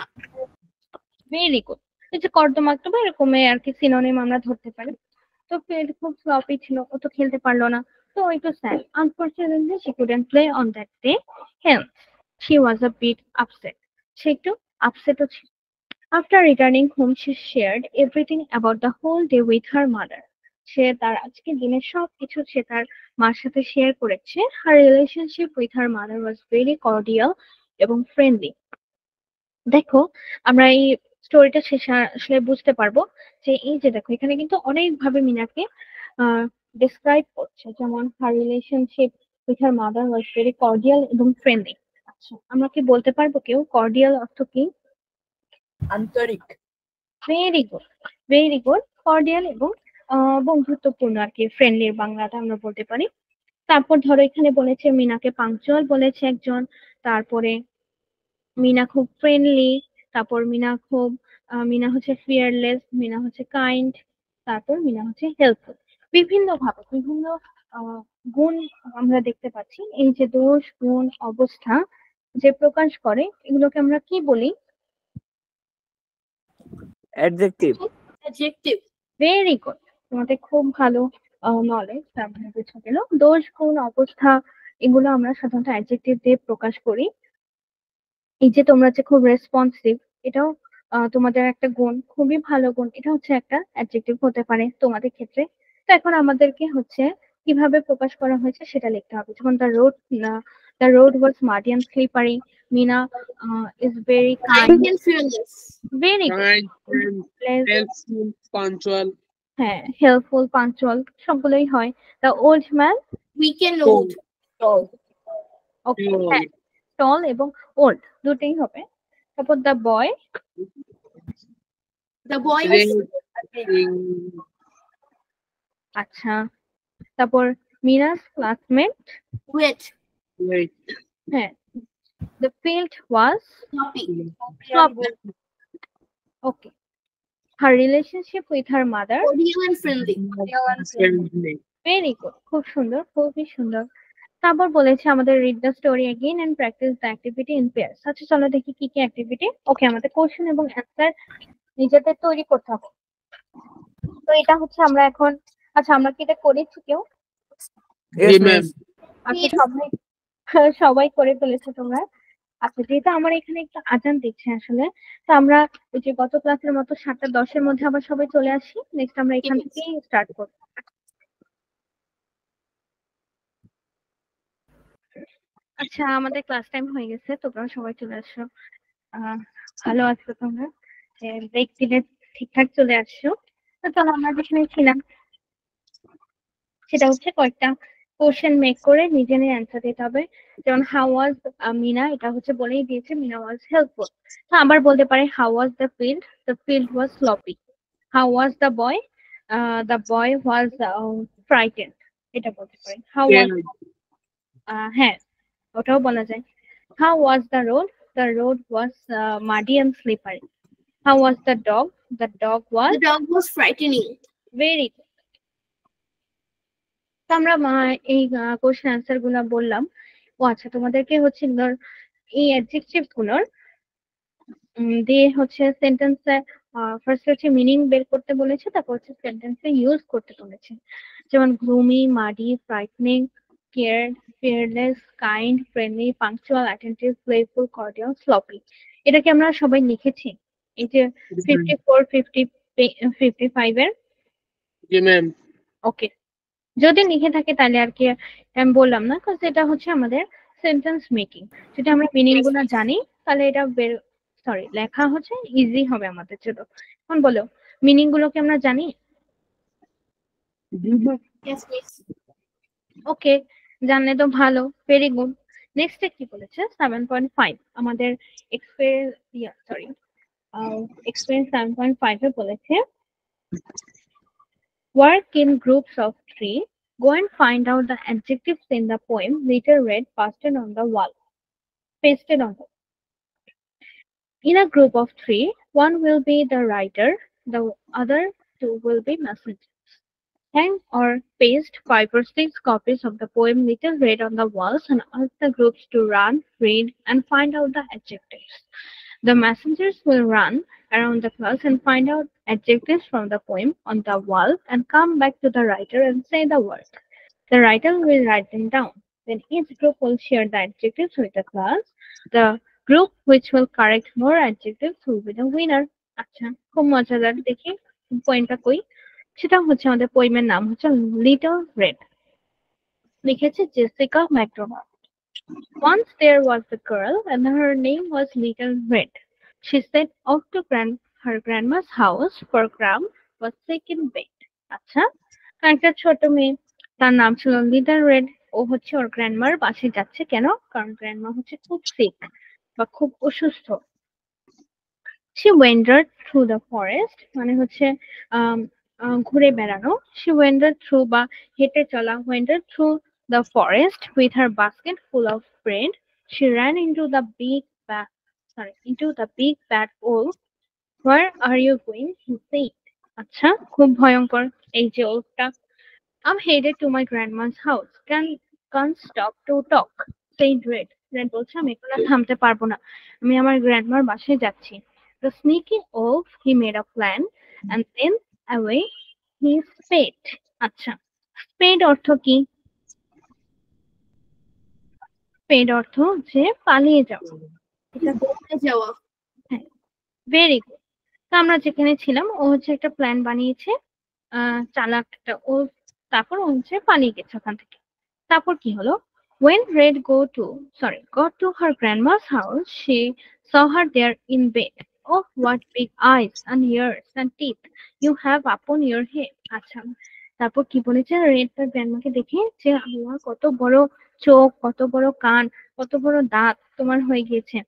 Very good. এই যে কর্দমাক্ত বা এরকম আর কি সিনোনিম আমরা ধরতে পারি। তো ফিল্ড খুব স্লপি ছিল, ও তো খেলতে পারলো না। তো একটু sad, unfortunately she couldn't play on that day, hence she was a bit upset. সে একটু আপসেটও ছিল। After returning home, she shared everything about the whole day with her mother. সে তার আজকের দিনের সবকিছু সে তার মার সাথে শেয়ার করেছে। Her relationship with her mother was very cordial এবং friendly. দেখো আমরা এই স্টোরিটা শেষে আসলে বুঝতে পারবো যে এই যে দেখো এখানে কিন্তু অনেক ভাবে মিনাকে ডিসক্রাইব করছে, যেমন her relationship with her mother was very cordial এবং ফ্রেন্ডলি। আচ্ছা, আমরা কি বলতে পারবো কেউ কর্ডিয়াল অর্থ কি? আন্তরিক। Very good, very good. Cordial এবং বন্ধুত্বপূর্ণ আর কি, ফ্রেন্ডলির বাংলাটা আমরা বলতে পারি। তারপর ধরো এখানে বলেছে মিনাকে পাংচুয়াল বলেছে একজন, তারপরে মিনা খুব ফ্রেন্ডলি, তারপর মিনা হচ্ছে ফিয়ারলেস, মিনা হচ্ছে কাইন্ড, তারপর মিনা হচ্ছে হেল্পফুল। বিভিন্ন ভাবে বিভিন্ন আহ, গুণ আমরা দেখতে পাচ্ছি। এই যে দোষ, গুণ, অবস্থা যে প্রকাশ করে, এগুলোকে আমরা কি বলি? অ্যাডজেক্টিভ। অ্যাডজেক্টিভ। ভেরি গুড, তোমাদের খুব ভালো নলেজ ব্যবহার বুঝে গেল। দোষ, গুণ, অবস্থা এগুলো আমরা সাধারণত অ্যাডজেক্টিভ দিয়ে প্রকাশ করি। এই যে তোমরা যে খুব রেসপন্সিভ, এটাও তোমাদের একটা গুণ, খুবই ভালো গুণ, এটা হচ্ছে একটা অ্যাডজেক্টিভ হতে পারে তোমাদের ক্ষেত্রে। তো এখন আমাদেরকে হচ্ছে কিভাবে প্রকাশ করা হয়েছে সেটা লিখতে হবে। যেমন the road The road was muddy and slippery. Mina is very Kind kind. and fearless. Very good. Kind and Pleasant, helpful, punctual. হ্যাঁ, helpful, punctual সবগুলোই হয়। The old man, Weak and Tall. old. okay, Tall. হ্যাঁ, tall এবং old দুটোই হবে। তারপর the boy, The boy Red. was আচ্ছা। তারপর Mina's classmate, wet, Wait. হ্যাঁ, the field was sloppy, sloppy. Okay. Her relationship with her mother, cordial and friendly. Friendly. very good. খুব সুন্দর, খুবই সুন্দর। তারপর বলেছে আমাদের read the story again and practice the activity in pairs. আচ্ছা চলো দেখি কি কি activity। ওকে, আমাদের কোশ্চেন এবং অ্যান্সার নিজেদের তৈরি করতে হবে। তো এটা হচ্ছে আমরা এখন, আচ্ছা আমরা কি এটা করেছি কেউ? Yes, ma'am. আচ্ছা সবাই সবাই করে ফেলেছো তোমরা? আচ্ছা, যেহেতু আমার এখানে একটু আজান দিচ্ছে আসলে, তো আমরা ওই যে গত ক্লাসের মতো 7:10-এর মধ্যে আবার সবাই চলে আসি। নেক্সট আমরা এখান থেকেই স্টার্ট করব। আচ্ছা, আমাদের ক্লাস টাইম হয়ে গেছে, তোমরা সবাই চলে আসো। ভালো আছো তোমরা? যে ব্রেক দিলে ঠিকঠাক চলে আসছো। তো চলো আমরা যেখানে ছিলাম সেটা হচ্ছে কয়েকটা কোশ্চেন মেক করে নিজে নিয়ে অ্যান্সার দিতে হবে। যেমন হাউ ওয়াজ মিনা, এটা হচ্ছে বলেই দিয়েছে মিনা ওয়াজ হেল্পফুল। তো আবার বলতে পারে how was the field was sloppy. How was the boy was frightened, এটা বলতে পারে। হাউ ওয়াজ, হ্যাঁ ওটাও বলা যায়। How was the road was muddy and slippery. How was the dog was The dog was frightening. Very good. তো আমরা এই কোশ্চেন অ্যান্সার গুলা বললাম। ও আচ্ছা, তোমাদেরকে হচ্ছে ধর এই অ্যাডজেক্টিভস গুলোর দিয়ে হচ্ছে সেন্টেন্সে ফার্স্ট হচ্ছে মিনিং বের করতে বলেছে, তারপর হচ্ছে সেন্টেন্সে ইউজ করতে বলেছে। যেমন gloomy, muddy, frightening, care, fearless, kind, friendly, punctual, attentive, playful, cordial, sloppy. এটাকে আমরা সবাই লিখেছি এই যে 54, 50, 55 এর। জি ম্যাম। ওকে, যদি লিখে থাকে তাহলে আর কি আমি বললাম না, কারণ এটা হচ্ছে আমাদের সেন্টেন্স মেকিং। যদি আমরা মিনিং গুলো জানি তাহলে এটা লেখা হচ্ছে ইজি হবে আমাদের জন্য। এখন বলো, মিনিং গুলো কি আমরা জানি? Yes, please. ওকে, জানলে তো ভালো, ভেরি গুড। নেক্সট কি বলেছে 7.5 আমাদের এক্সপেরিয়েন্স 7.5 এ বলেছে work in groups of 3. Go and find out the adjectives in the poem later read pasted on the wall. Pasted on the. In a group of 3, one will be the writer, the other 2 will be messengers. Hang or paste 5 or 6 copies of the poem later read on the walls and ask the groups to run, read, and find out the adjectives. The messengers will run around the class and find out adjectives from the poem on the wall and come back to the writer and say the word. The writer will write them down. Then each group will share the adjectives with the class. The group which will correct more adjectives will be the winner. আচ্ছা, খুব মজাদার। দেখি পয়েন্টটা কই। সেটা হচ্ছে আমাদের পোয়েমের নাম হচ্ছে লিটল রেড, লিখেছে Jessica McDonald. Once there was a girl and her name was Little Red. She set off to her grandma's house for Gram was sick in bed. আচ্ছা, একটা ছোট মেয়ে, তার নাম ছিল লিটল রেড। ও হচ্ছে ওর গ্র্যান্ডমার বাসায় যাচ্ছে। কেন? কারণ গ্র্যান্ডমা হচ্ছে খুব সিক বা খুব অসুস্থ। She wandered through the forest, মানে হচ্ছে ঘুরে বেড়ানো। She wandered through বা হেঁটে চলা, wandered through the forest with her basket full of bread. She ran into the big bad wolf. Where are you going? He said. আচ্ছা, খুব ভয়ঙ্কর এই যে ওলফটা। I'm headed to my grandma's house. Can't stop to talk. Said Red. Red বলছে আমি এখন আর থামতে পারবো না, আমি আমার গ্র্যান্ডমার বাসায় যাচ্ছি। The sneaky wolf, he made a plan and then away he sped. আচ্ছা, sped অর্থ কি? sped অর্থ যে পালিয়ে যাওয়া। এটা দৌড়ে যাওয়া। Very good. তো আমরা যেখানে ছিলাম ও হচ্ছে একটা প্ল্যান বানিয়েছে, চালাক একটা ও, তারপর ও হচ্ছে পালিয়ে গেছে ওখান থেকে। তারপর কি হলো? When Red got to her grandma's house, she saw her there in bed. Oh, what big eyes and ears and teeth you have upon your head. আচ্ছা, তারপর কি বলেছে, রেড তার গ্র্যান্ডমাকে দেখে যে আল্লাহ কত বড় চোখ, কত বড় কান, কত বড় দাঁত তোমার হয়ে গিয়েছে।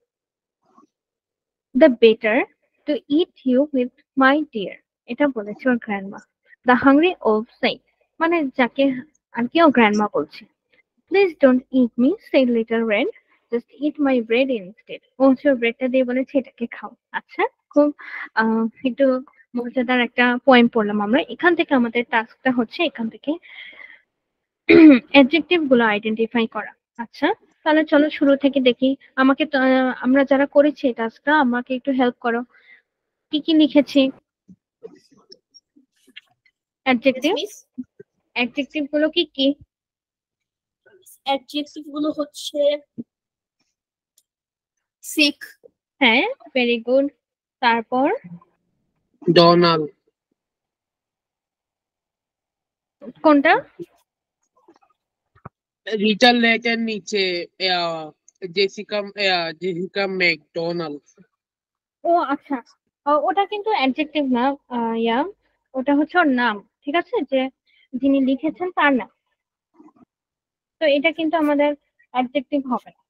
The better to eat you with my dear, এটা বলেছে ওর grandma. The hungry wolf said, মানে যাকে আর কি ও গ্র্যান্ডমা বলছে। Please don't eat me, said little red. Just eat my bread instead. ও হচ্ছে ব্রেডটা দিয়ে বলেছে এটাকে খাও। আচ্ছা, খুব একটু মজাদার একটা পোয়েম পড়লাম আমরা। এখান থেকে আমাদের টাস্কটা হচ্ছে এখান থেকে অ্যাডজেক্টিভ গুলো আইডেন্টিফাই করা। আচ্ছা, তাহলে চলো শুরু থেকে দেখি। আমাকে আমরা যারা করেছি এই টাস্কটা আমাকে একটু হেল্প করো। কি কি লিখেছি? অ্যাডজেক্টিভ, মিস অ্যাডজেক্টিভ গুলো কি কি? অ্যাডজেক্টিভ গুলো হচ্ছে sick, হ্যাঁ, ভেরি গুড। তারপর Donald, কোনটা? রিচার লেকের নিচে জেসিকা ম্যাকডোনাল্ড। ও আচ্ছা, ওটা কিন্তু অ্যাডজেক্টিভ না, ইয়া, ওটা হচ্ছে ওর নাম। ঠিক আছে, যে যিনি লিখেছেন তার নাম। তো এটা কিন্তু আমাদের অ্যাডজেক্টিভ হবে না।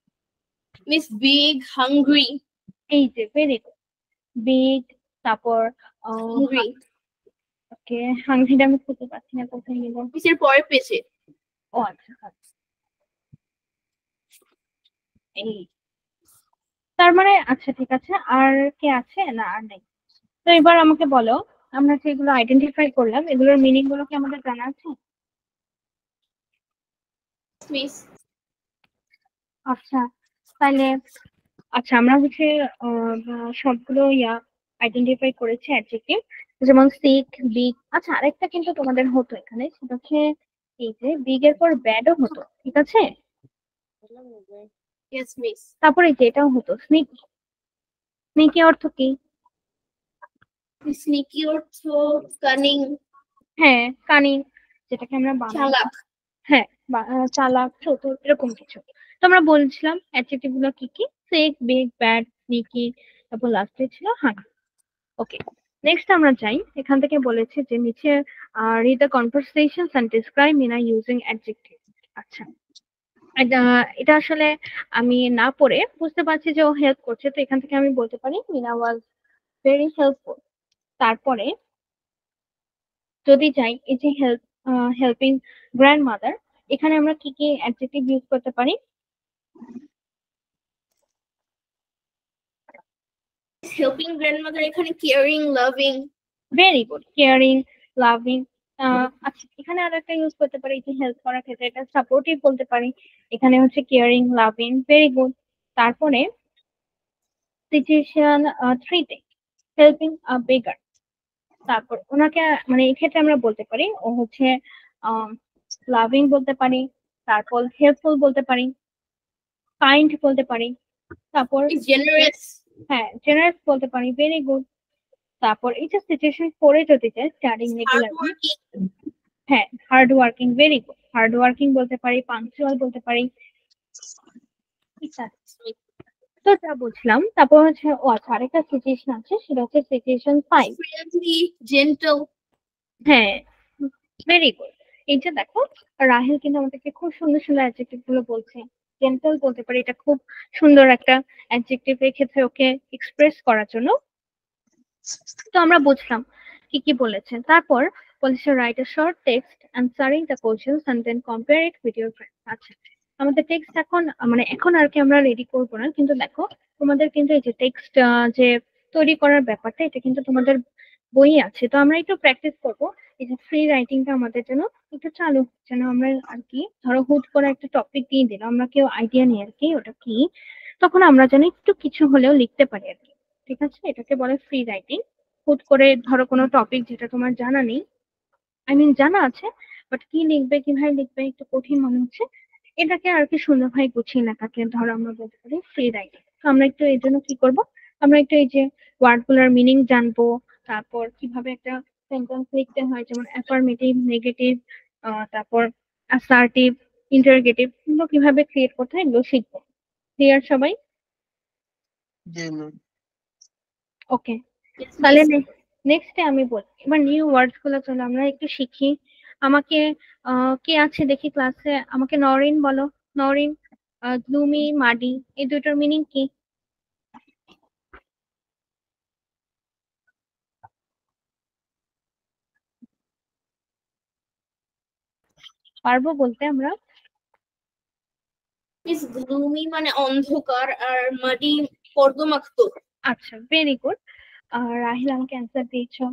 মিস big, hungry, এই যে ভেরি গুড, বিগ, তারপর hungry, ওকে, হাংরিটা আমি খুঁজে পাচ্ছি না, কোথায় গেল? মিস এর পরের পেজে। ও আচ্ছা আচ্ছা। এই তার মানে আচ্ছা ঠিক আছে, আর কে আছে? না আর নেই। তো এবার আমাকে বলো, আমরা যেগুলো আইডেন্টিফাই করলাম এগুলোর মিনিং গুলো কি আমাদের জানা আছে? মিস আচ্ছা, তাহলে আচ্ছা আমরা হচ্ছে সবগুলো আইডেন্টিফাই করেছি অ্যাডজেক্টিভ, যেমন সিক, বিগ। আচ্ছা, আরেকটা কিন্তু তোমাদের হতো এখানে, সেটা হচ্ছে এই যে বিগ এর পর ব্যাডও হতো, ঠিক আছে? yes মিস তারপরে যে এটাও হতো স্নিক। স্নিকি অর্থ কি? sneaky অর্থ cunning, হ্যাঁ, কানিং, যেটাকে আমরা বাংলা, চালাক, হ্যাঁ, চালাক, চতুর, এরকম কিছু। তো আমরা বলছিলাম অ্যাডজেক্টিভ গুলো কি কি, সিক, বিগ, ব্যাড, স্নিকি, তারপর লাস্টে ছিল হাঙ্গার। ওকে, নেক্সট আমরা যাই। এখান থেকে বলেছে যে নিচে read the conversations and describe Mina using adjective। আচ্ছা, এটা আসলে আমি না পড়ে বুঝতে পারছি যে ও হেল্প করছে, তো এখান থেকে আমি বলতে পারি মিনা ওয়াজ ভেরি হেল্পফুল। তারপরে যদি যাই এই যে হেল্পিং গ্র্যান্ডমাদার, এখানে আমরা কি কি অ্যাডজেক্টিভ ইউজ করতে পারি? helping grandmother এখানে caring, loving, very good, caring, loving. আচ্ছা, এখানে আর একটা ইউজ করতে পারি যে হেল্প করার ক্ষেত্রে, এটা সাপোর্টিভ বলতে পারি। এখানে হচ্ছে কেয়ারিং, লাভিং, ভেরি গুড। তারপরে সিচুয়েশন 3 তে হেল্পিং আ বেগার, তারপর ওনাকে মানে এই ক্ষেত্রে আমরা বলতে পারি ও হচ্ছে লাভিং বলতে পারি, তারপর হেল্পফুল বলতে পারি, কাইন্ড বলতে পারি, তারপর generous, হ্যাঁ জেনারেস বলতে পারি, ভেরি গুড। তারপর এই যে সিচুয়েশন 4 এ যদি যাই, স্টাডিং রেগুলার, hardworking, হ্যাঁ hard working, very good, hard working বলতে পারি, পাংচুয়াল বলতে পারি। ঠিক আছে, তো যা বুঝলাম। তারপর হচ্ছে ও আচ্ছা, আরেকটা সিচুয়েশন আছে, সেটা হচ্ছে সিচুয়েশন 5। friendly, gentle, হ্যাঁ, ভেরি গুড। এই যে দেখো, রাহেল কিন্তু আমাদেরকে খুব সুন্দর সুন্দর অ্যাডজেক্টিভ গুলো বলছে। জেন্টল বলতে পারি, এটা খুব সুন্দর একটা অ্যাডজেক্টিভ এর ক্ষেত্রে ওকে এক্সপ্রেস করার জন্য। তো আমরা বুঝলাম কি কি বলেছে। তারপর বলেছে write a short text answering the questions and then compare it with your friend. আচ্ছা, আমাদের টেক্সট এখন মানে এখন আর কি আমরা রেডি করবো না, কিন্তু দেখো তোমাদের কিন্তু এই যে টেক্সট যে তৈরি করার ব্যাপারটা, এটা কিন্তু তোমাদের বই আছে। তো আমরা একটু প্র্যাকটিস করবো এই যে ফ্রি রাইটিংটা আমাদের জন্য একটু চালু, যেন আমরা আর কি ধরো হুট করে একটা টপিক দিয়ে দিলাম, আমরা কেউ আইডিয়া নিয়ে আর কি ওটা কি, তখন আমরা যেন একটু কিছু হলেও লিখতে পারি আর কি। ঠিক আছে, এটাকে বলে ফ্রি রাইটিং। হুট করে ধরো কোনো টপিক যেটা তোমার জানা নেই, আই মিন জানা আছে, বাট কি লিখবে কিভাবে লিখবে একটু কঠিন মনে হচ্ছে, এটাকে আর কি সুন্দরভাবে গুছিয়ে লেখাকে ধরো আমরা বলতে পারি ফ্রি রাইটিং। তো আমরা একটু এর জন্য কি করব, আমরা একটু এই যে ওয়ার্ড গুলার মিনিং জানবো, তারপর কিভাবে একটা সেন্টেন্স লিখতে হয়, যেমন অ্যাফার্মেটিভ, নেগেটিভ, তারপর অ্যাসার্টিভ, ইন্টারোগেটিভ এগুলো কিভাবে ক্রিয়েট করতে হয় এগুলো শিখবো। ক্লিয়ার সবাই? জি ম্যাম। ওকে, Yes, তাহলে miss. নেক্সটে আমি বলি এবার নিউ ওয়ার্ডস গুলো চলো আমরা একটু শিখি। আমাকে কে আছে দেখি ক্লাসে, আমাকে নরিন বলো। নরিন, গ্লুমি, মাডি এই দুটোর মিনিং কি? পারবো বলতে আমরা? Miss, gloomy মানে অন্ধকার আর muddy কর্দমাক্ত। আচ্ছা, ভেরি গুড। রাহিল আমাকে অ্যান্সার দিয়েছো।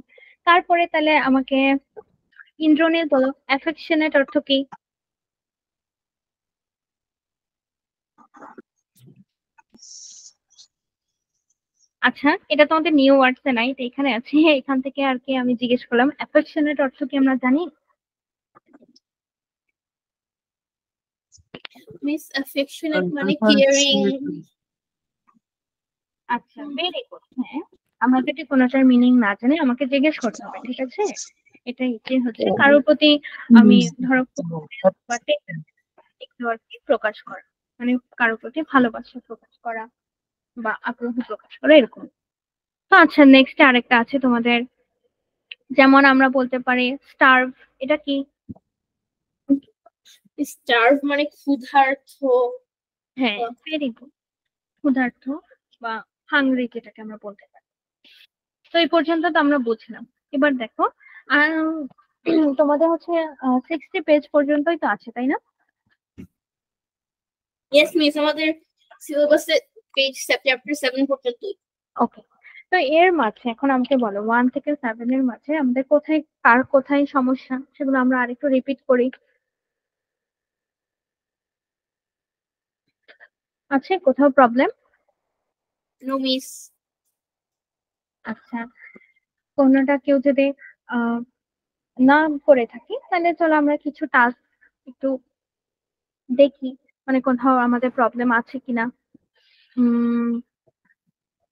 তারপরে তাহলে আমাকে ইন্দ্রনীল বলো, অ্যাফেকশনেট অর্থ কি? আচ্ছা, এটা তো আমাদের নিউ ওয়ার্ডস এ নাই, এটা এখানে আছে, এখান থেকে আর কি আমি জিজ্ঞেস করলাম। অ্যাফেকশনেট অর্থ কি আমরা জানি? Miss, affectionate মানে caring। আচ্ছা, ভেরি গুড। হ্যাঁ, আমরা যদি কোনোটার মিনিং না জানি আমাকে জিজ্ঞেস করতে হবে, ঠিক আছে? এটাই যে হচ্ছে কারোর প্রতি আমি ধরো বা একটু আর কি প্রকাশ করা, মানে কারোর প্রতি ভালোবাসা প্রকাশ করা বা আগ্রহ প্রকাশ করা এরকম। তো আচ্ছা, নেক্সট আরেকটা আছে তোমাদের, যেমন আমরা বলতে পারি স্টার্ভ, এটা কি? Starve মানে ক্ষুধার্ত। হ্যাঁ, ভেরি গুড, ক্ষুধার্ত বা হাংরি যেটাকে আমরা বলতে পারি। তো এই পর্যন্ত তো আমরা বুঝলাম। এবার দেখো তোমাদের হচ্ছে 60 পেজ পর্যন্তই তো আছে, তাই না? Yes, miss, আমাদের সিলেবাসে পেজ চ্যাপ্টার 7 পর্যন্ত। ওকে, তো এর মাঝে এখন আমাকে বলো 1 থেকে 7 এর মাঝে আমাদের কোথায় কার কোথায় সমস্যা সেগুলো আমরা আরেকটু রিপিট করি। আছে কোথাও প্রবলেম? No, miss. আচ্ছা, কোনোটা কেউ যদি আহ না করে থাকি তাহলে চলো আমরা কিছু টাস্ক একটু দেখি, মানে কোথাও আমাদের প্রবলেম আছে কিনা।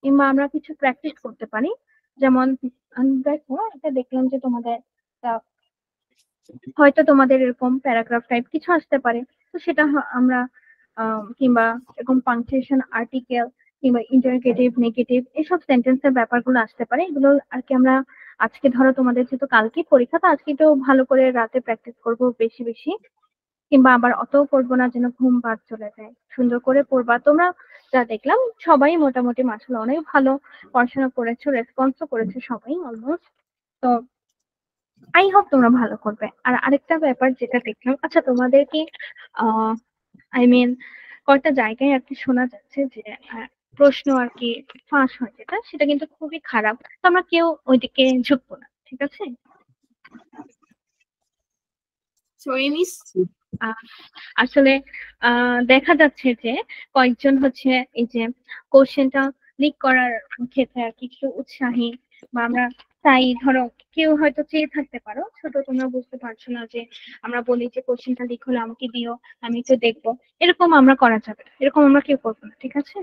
কিংবা আমরা কিছু প্র্যাকটিস করতে পারি। যেমন দেখো, এটা দেখলাম যে তোমাদের হয়তো তোমাদের এরকম প্যারাগ্রাফ টাইপ কিছু আসতে পারে। তো সেটা আমরা কিংবা এরকম পাংচুয়েশন, আর্টিকেল কিংবা ইন্টারোগেটিভ, নেগেটিভ এসব সেন্টেন্সের ব্যাপারগুলো আসতে পারে। এগুলো আর কি আমরা আজকে ধরো তোমাদের যেহেতু কালকে পরীক্ষা, তো আজকে একটু ভালো করে রাতে প্র্যাকটিস করবো বেশি বেশি। কিংবা আবার অত পড়বো না যেন ঘুম পার চলে যায়, সুন্দর করে পড়বা তোমরা। যা দেখলাম সবাই মোটামুটি মাসাল্লাহ অনেক ভালো পড়াশোনা করেছো, রেসপন্সও করেছে সবাই অলমোস্ট। তো আই হোপ তোমরা ভালো করবে। আর আরেকটা ব্যাপার যেটা দেখলাম, আচ্ছা তোমাদের কি আই মিন কয়েকটা জায়গায় আর কি শোনা যাচ্ছে যে প্রশ্ন আর কি ফাঁস হয়, যেটা সেটা কিন্তু খুবই খারাপ। তো আমরা কেউ ওইদিকে ঝুঁকবো না, ঠিক আছে? Sorry, miss. আসলে দেখা যাচ্ছে যে কয়েকজন হচ্ছে এই যে কোশ্চেনটা লিক করার ক্ষেত্রে আর কি একটু উৎসাহী, বা আমরা তাই ধরো কেউ হয়তো চেয়ে থাকতে পারো ছোট, তোমরা বুঝতে পারছো না যে আমরা বলি যে কোশ্চেনটা লিক হলে আমাকে দিও, আমি তো দেখবো। এরকম আমরা করা যাবে না, এরকম আমরা কেউ করবো না, ঠিক আছে?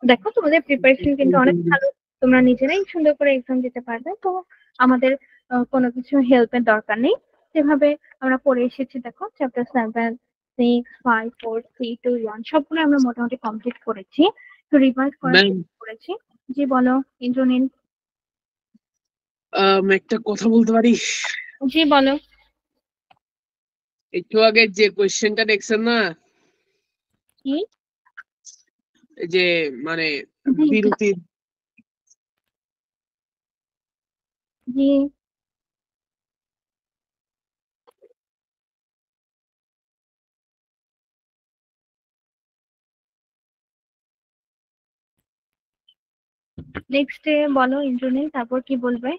দেখো তোমাদের প্রিপারেশন কিন্তু অনেক ভালো, তোমরা নিজেরাই সুন্দর করে এক্সাম দিতে পারবে। তো আমাদের কোনো কিছু হেল্পের দরকার নেই। যেভাবে আমরা পড়ে এসেছি দেখো, চ্যাপ্টার 7, 6, 5, 4, 3, 2, 1 সবগুলো আমরা মোটামুটি কমপ্লিট করেছি। তো রিভাইজ করার ম্যাম, চেষ্টা করেছি। জি বলো ইন্দ্রনীল। একটা কথা বলতে পারি? জি বলো। একটু আগে যে কোয়েশ্চেনটা দেখছেন না, কি? এই যে মানে জি বিরতির, জি। নেক্সট বলো ইন্দ্রনীল, তারপর কি বলবে?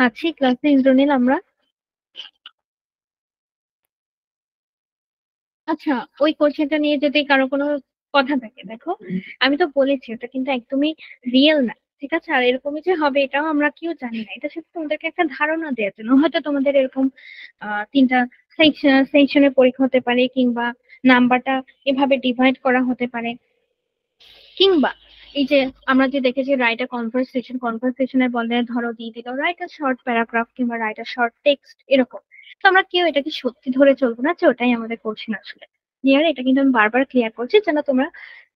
আছি ক্লাসে ইন্দ্রনীল আমরা। আচ্ছা, ওই কোশ্চেনটা নিয়ে যদি কারো কোনো কথা থাকে, দেখো আমি তো বলেছি ওটা কিন্তু একদমই রিয়েল না, ঠিক আছে? আর এরকমই যে হবে এটাও আমরা কেউ জানি না, এটা শুধু তোমাদেরকে একটা ধারণা দেওয়ার জন্য। হয়তো তোমাদের এরকম তিনটা সেকশনের পরীক্ষা হতে পারে, কিংবা নাম্বারটা এভাবে ডিভাইড করা হতে পারে, কিংবা এই যে আমরা যে দেখেছি রাইট আ কনভারসেশনের বলে ধরো দিয়ে দিল রাইট আ শর্ট প্যারাগ্রাফ কিংবা রাইট আ শর্ট টেক্সট এরকম। তো আমরা কেউ এটাকে সত্যি ধরে চলবো না যে ওটাই আমাদের কোশ্চেন আসলে। ক্লিয়ার? এটা কিন্তু আমি বারবার ক্লিয়ার করছি যেন তোমরা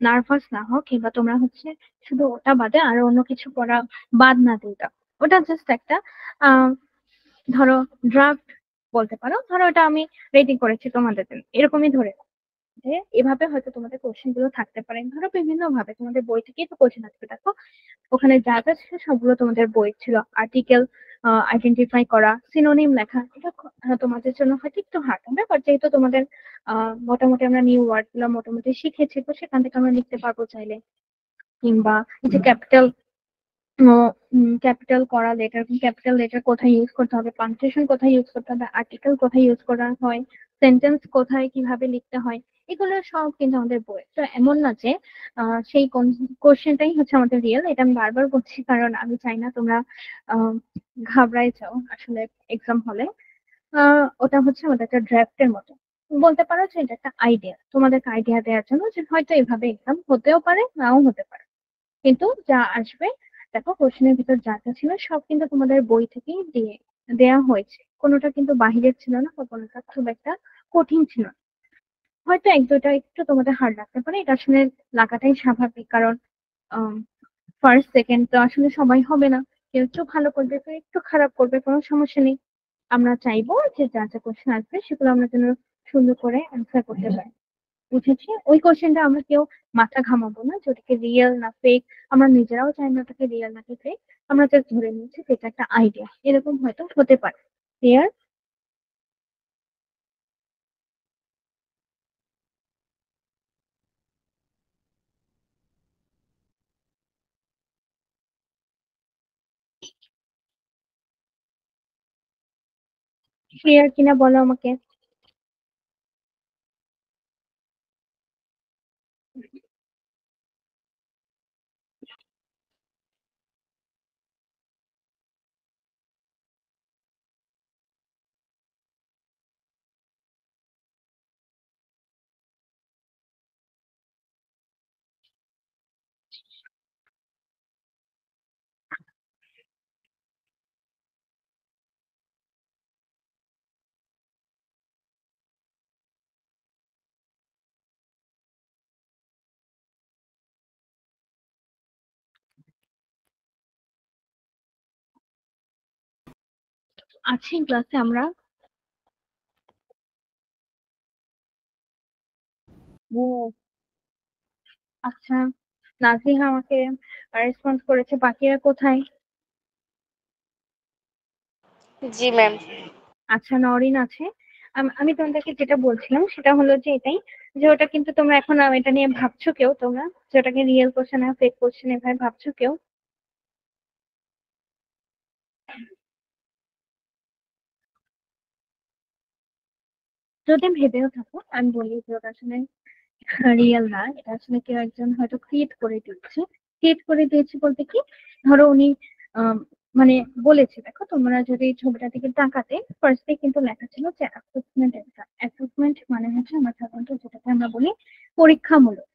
নার্ভাস না হও, কিংবা তোমরা হচ্ছে শুধু ওটা বাদে আর অন্য কিছু করা বাদ না দিই। ওটা জাস্ট একটা আহ ধরো ড্রাফট বলতে পারো, ধরো ওটা আমি রেডি করেছি তোমাদের জন্য, এরকমই ধরে নাও। যে এভাবে হয়তো তোমাদের কোশ্চেন গুলো থাকতে পারে, ধরো বিভিন্ন ভাবে তোমাদের বই থেকেই তো কোশ্চেন আসবে। দেখো ওখানে যা যা ছিল সবগুলো তোমাদের বই ছিল। আর্টিকেল আইডেন্টিফাই করা, সিনোনিম লেখা, এটা তোমাদের জন্য হয়তো একটু হার্ড হবে, বাট যেহেতু তোমাদের মোটামুটি আমরা নিউ ওয়ার্ড গুলো মোটামুটি শিখেছি, তো সেখান থেকে আমরা লিখতে পারবো চাইলে। কিংবা এই যে ক্যাপিটাল করা লেটার, ক্যাপিটাল লেটার কোথায় ইউজ করতে হবে, পাংচুয়েশন কোথায় ইউজ করতে হবে, আর্টিকেল কোথায় ইউজ করা হয়, সেন্টেন্স কোথায় কিভাবে লিখতে হয়, এগুলো সব কিন্তু আমাদের বই। তো এমন না যে সেই কোশ্চেনটাই হচ্ছে আমাদের রিয়েল। এটা আমি বারবার বলছি কারণ আমি চাই না তোমরা আহ ঘাবড়াই যাও আসলে এক্সাম হলে। ওটা হচ্ছে আমাদের একটা ড্রাফটের মতো বলতে পারো, যে এটা একটা আইডিয়া, তোমাদেরকে আইডিয়া দেওয়ার জন্য যে হয়তো এভাবে এক্সাম হতেও পারে নাও হতে পারে। কিন্তু যা আসবে, দেখো কোশ্চেনের ভিতর যা যা ছিল সব কিন্তু তোমাদের বই থেকেই দেয়া হয়েছে, কোনোটা কিন্তু বাহিরের ছিল না, বা কোনোটা খুব একটা কঠিন ছিল না। হয়তো এক দুটা একটু তোমাদের হার্ড লাগতে পারে, এটা আসলে লাগাটাই স্বাভাবিক, কারণ ফার্স্ট সেকেন্ড তো আসলে সবাই হবে না, কেউ একটু ভালো করবে কেউ একটু খারাপ করবে, কোনো সমস্যা নেই। আমরা চাইবো যে যা যা কোশ্চেন আসবে সেগুলো আমরা যেন সুন্দর করে অ্যান্সার করতে পারি। বুঝেছি? ওই কোশ্চেনটা আমরা কেউ মাথা ঘামাবো না যে ওটাকে রিয়েল না ফেক, আমরা নিজেরাও জানি না ওটাকে রিয়েল নাকি ফেক, আমরা জাস্ট ধরে নিয়েছি যে এটা একটা আইডিয়া, এরকম হয়তো হতে পারে। ক্লিয়ার? ক্লিয়ার কিনা বলো আমাকে। আছি ক্লাসে আমরা। Yes. আচ্ছা, নাজিহা আমাকে রেসপন্স করেছে, বাকিরা কোথায়? জি ম্যাম। আচ্ছা, নরিন আছে। আমি তোমাদেরকে যেটা বলছিলাম সেটা হলো যে এটাই, যে ওটা কিন্তু তোমরা এখন এটা নিয়ে ভাবছো কেউ, তোমরা যে ওটাকে রিয়েল কোশ্চেন আর ফেক কোশ্চেন এভাবে ভাবছো কেউ? যদি ভেবেও থাকো, আমি বলি যে ওটা আসলে রিয়েল না, এটা আসলে কেউ একজন হয়তো ক্রিয়েট করে দিয়েছে বলতে কি, ধরো উনি আম, মানে বলেছে, দেখো তোমরা যদি এই ছবিটা থেকে তাকাতে, ফার্স্টে কিন্তু লেখা ছিল যে অ্যাসেসমেন্ট এক্সাম। অ্যাসেসমেন্ট মানে হচ্ছে আমরা সাধারণত যেটাকে আমরা বলি পরীক্ষামূলক।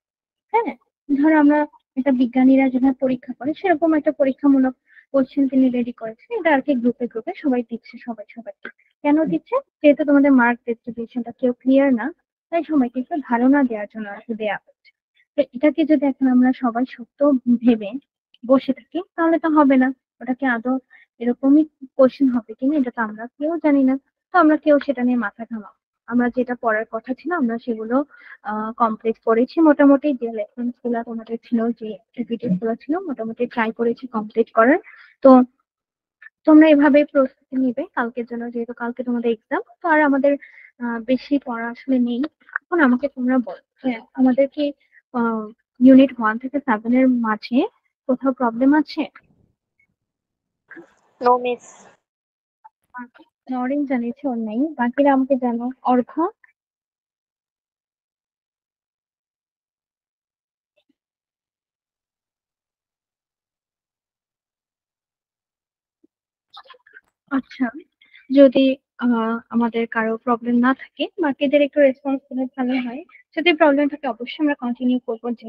হ্যাঁ, ধরো আমরা একটা বিজ্ঞানীরা যেভাবে পরীক্ষা করে সেরকম একটা পরীক্ষামূলক কোশ্চেন তিনি রেডি করেছে, এটা আর কি গ্রুপে গ্রুপে সবাই দিচ্ছে, সবাই কেন দিচ্ছে, যেহেতু তোমাদের মার্ক ডিস্ট্রিবিউশনটা কেউ ক্লিয়ার না, তাই সবাইকে একটু ধারণা দেওয়ার জন্য আর কি দেওয়া হচ্ছে। তো এটাকে যদি এখন আমরা সবাই সত্য ভেবে বসে থাকি তাহলে তো হবে না। ওটাকে আদৌ এরকমই কোশ্চেন হবে কিনা এটা তো আমরা কেউ জানি না। তো আমরা কেউ সেটা নিয়ে মাথা ঘামাবো। আমরা যেটা পড়ার কথা ছিল আমরা সেগুলো কমপ্লিট করেছি মোটামুটি, যে লেসন্স গুলো তোমাদের ছিল, যে অ্যাক্টিভিটিস গুলো ছিল মোটামুটি ট্রাই করেছি কমপ্লিট করার। তো তোমরা এভাবে প্রস্তুতি নিবে কালকের জন্য, যেহেতু কালকে তোমাদের এক্সাম, তো আর আমাদের বেশি পড়া আসলে নেই। এখন আমাকে তোমরা বলো, হ্যাঁ আমাদের কি ইউনিট 1 থেকে 7 এর মাঝে কোথাও প্রবলেম আছে? No miss. নরিন জানিয়েছে ওর নেই, বাকিরা আমাকে জানো। অর্ঘা? আচ্ছা, যদি আমাদের কারো প্রবলেম না থাকে, বাকিদের একটু রেসপন্স করলে ভালো হয়। যদি প্রবলেম থাকে অবশ্যই আমরা কন্টিনিউ করবো, যে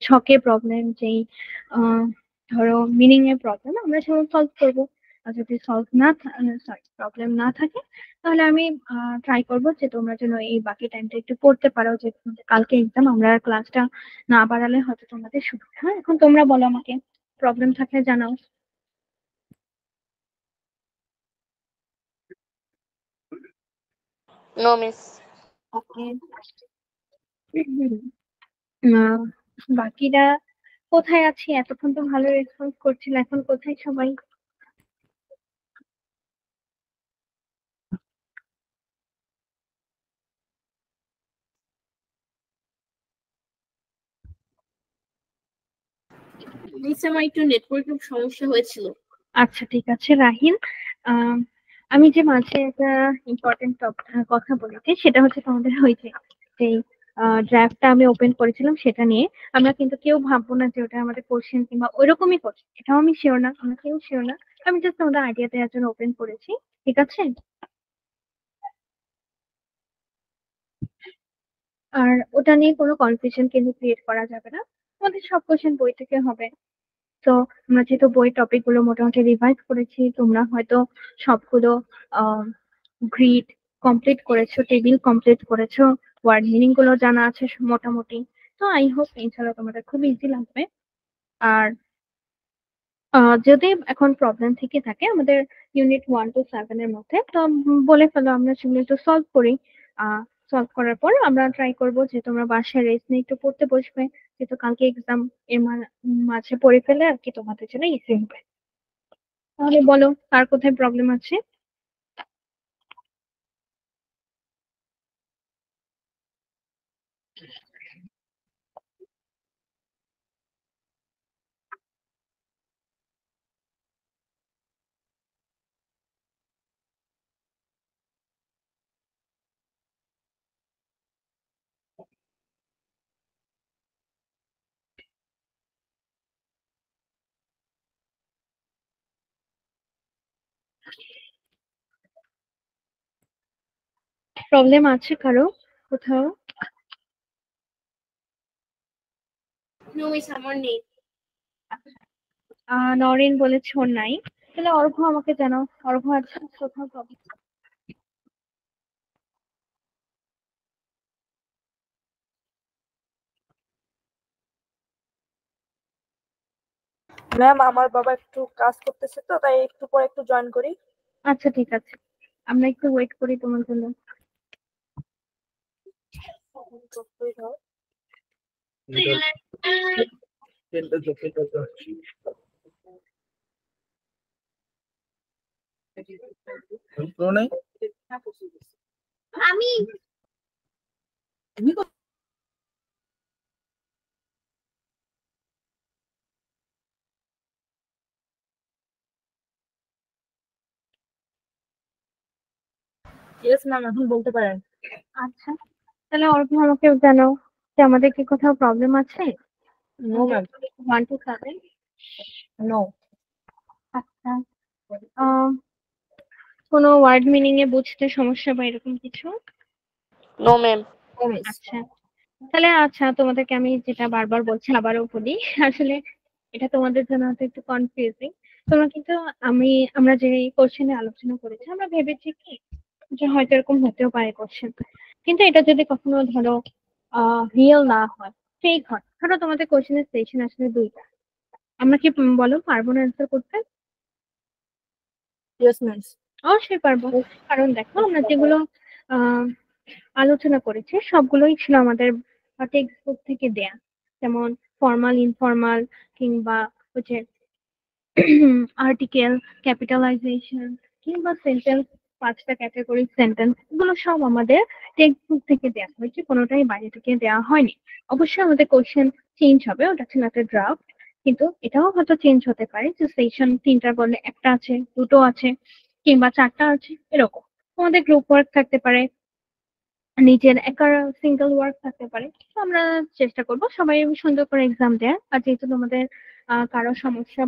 ছকের প্রবলেম, যেই আহ, ধরো মিনিং এর প্রবলেম আমরা সেগুলো সলভ করবো। আর যদি সলভ না সরি প্রবলেম না থাকে, তাহলে আমি ট্রাই করবো যে তোমরা যেন এই বাকি টাইমটা একটু পড়তে পারো, যে কালকে এক্সাম, আমরা ক্লাসটা না বাড়ালে হয়তো তোমাদের সুবিধা হয়। এখন তোমরা বলো আমাকে, প্রবলেম থাকলে জানাও। No, miss. Okay. আহ, বাকিরা কোথায় আছে? এতক্ষণ তো ভালো রেসপন্স করছিল, এখন কোথায় সবাই? মিস আমার একটু নেটওয়ার্কের সমস্যা হয়েছিল। আচ্ছা ঠিক আছে রাহিন, আহ, আমি যে মাঝে একটা ইম্পর্টেন্ট কথা বলেছি, সেটা হচ্ছে তোমাদের হয়েছে যে ড্রাফটটা আমি ওপেন করেছিলাম, সেটা নিয়ে আমরা কিন্তু কেউ ভাববো না যে ওটা আমাদের কোশ্চেন কিংবা ওইরকমই কোশ্চেন, এটাও আমি শিওর না, আমরা কেউ শিওর না। আমি জাস্ট আমাদের আইডিয়া দেওয়ার জন্য ওপেন করেছি, ঠিক আছে? আর ওটা নিয়ে কোনো কনফিউশন কিন্তু ক্রিয়েট করা যাবে না, আমাদের সব কোশ্চেন বই থেকে হবে। তো আমরা যেহেতু বই টপিক গুলো মোটামুটি রিভাইজ করেছি, তোমরা হয়তো সবগুলো গ্রিড কমপ্লিট করেছো, টেবিল কমপ্লিট করেছো, ওয়ার্ড মিনিং গুলো জানা আছে মোটামুটি। তো আই হোপ ইনশাল্লাহ তোমাদের খুব ইজি লাগবে। আর যদি এখন প্রবলেম থেকে থাকে আমাদের ইউনিট 1 to 7 এর মধ্যে, তো বলে ফেলো, আমরা সেগুলো একটু সলভ করি। সলভ করার পর আমরা ট্রাই করবো যে তোমরা বাসায় রেস্ট নিয়ে একটু পড়তে বসবে, যেহেতু কালকে এক্সাম, এর মাঝে পড়ে ফেলে আর কি তোমাদের জন্য ইজি হবে। তাহলে বলো, কার কোথায় প্রবলেম আছে? প্রবলেম আছে কারো কোথাও? নো মিস আমার নেই। নরিন বলেছে ওর নাই। তাহলে অর্ঘ্য আমাকে জানাও, অর্ঘ্য আছে কোথাও প্রবলেম? ম্যাম, আমার বাবা একটু কাজ করতেছে, তো তাই একটু পরে একটু জয়েন করি। আচ্ছা ঠিক আছে, আমরা একটু ওয়েট করি তোমার জন্য। আমি ইয়েস ম্যাম, এখন বলতে পারেন। আচ্ছা, তাহলে অর্ঘ্য আমাকে জানাও যে আমাদের কি কোথাও প্রবলেম আছে? No ma'am. 1 to 7। নো। আচ্ছা, আহ কোনো ওয়ার্ড মিনিং এ বুঝতে সমস্যা বা এরকম কিছু? No, ma'am. No miss. আচ্ছা, তাহলে আচ্ছা তোমাদেরকে আমি যেটা বারবার বলছি আবারও বলি, আসলে এটা তোমাদের জন্য হয়তো একটু কনফিউজিং। তোমরা কিন্তু, আমরা যে কোশ্চেনে আলোচনা করেছি, আমরা ভেবেছি কি যে হয়তো এরকম হতেও পারে কোশ্চেন, কিন্তু এটা যদি কখনো ধরো রিয়েল না হয়, ফেক হয়, ধরো তোমাদের কোশ্চেনের সেশন আসলে 2টা, আমরা কি বলো পারবো না অ্যান্সার করতে? Yes ma'am. অবশ্যই পারবো, কারণ দেখো আমরা যেগুলো আহ আলোচনা করেছি সবগুলোই ছিল আমাদের টেক্সট বুক থেকে দেয়া, যেমন ফর্মাল, ইনফর্মাল, কিংবা হচ্ছে আর্টিকেল, ক্যাপিটালাইজেশন, কিংবা সেন্টেন্স, 5টা ক্যাটাগরি সেন্টেন্স, এগুলো সব আমাদের টেক্সট বুক থেকে দেওয়া হয়েছে, কোনোটাই বাইরে থেকে দেওয়া হয়নি। অবশ্যই আমাদের কোশ্চেন চেঞ্জ হবে, ওটা ছিল একটা ড্রাফট, কিন্তু এটাও হয়তো চেঞ্জ হতে পারে যে সেশন 3টার বদলে 1টা আছে, 2টো আছে, কিংবা 4টা আছে, এরকম। আমাদের গ্রুপ ওয়ার্ক থাকতে পারে, নিজের একার সিঙ্গেল ওয়ার্ক থাকতে পারে। তো আমরা চেষ্টা করব সবাই সুন্দর করে এক্সাম দেওয়ার। আর যেহেতু তোমাদের কারো সমস্যা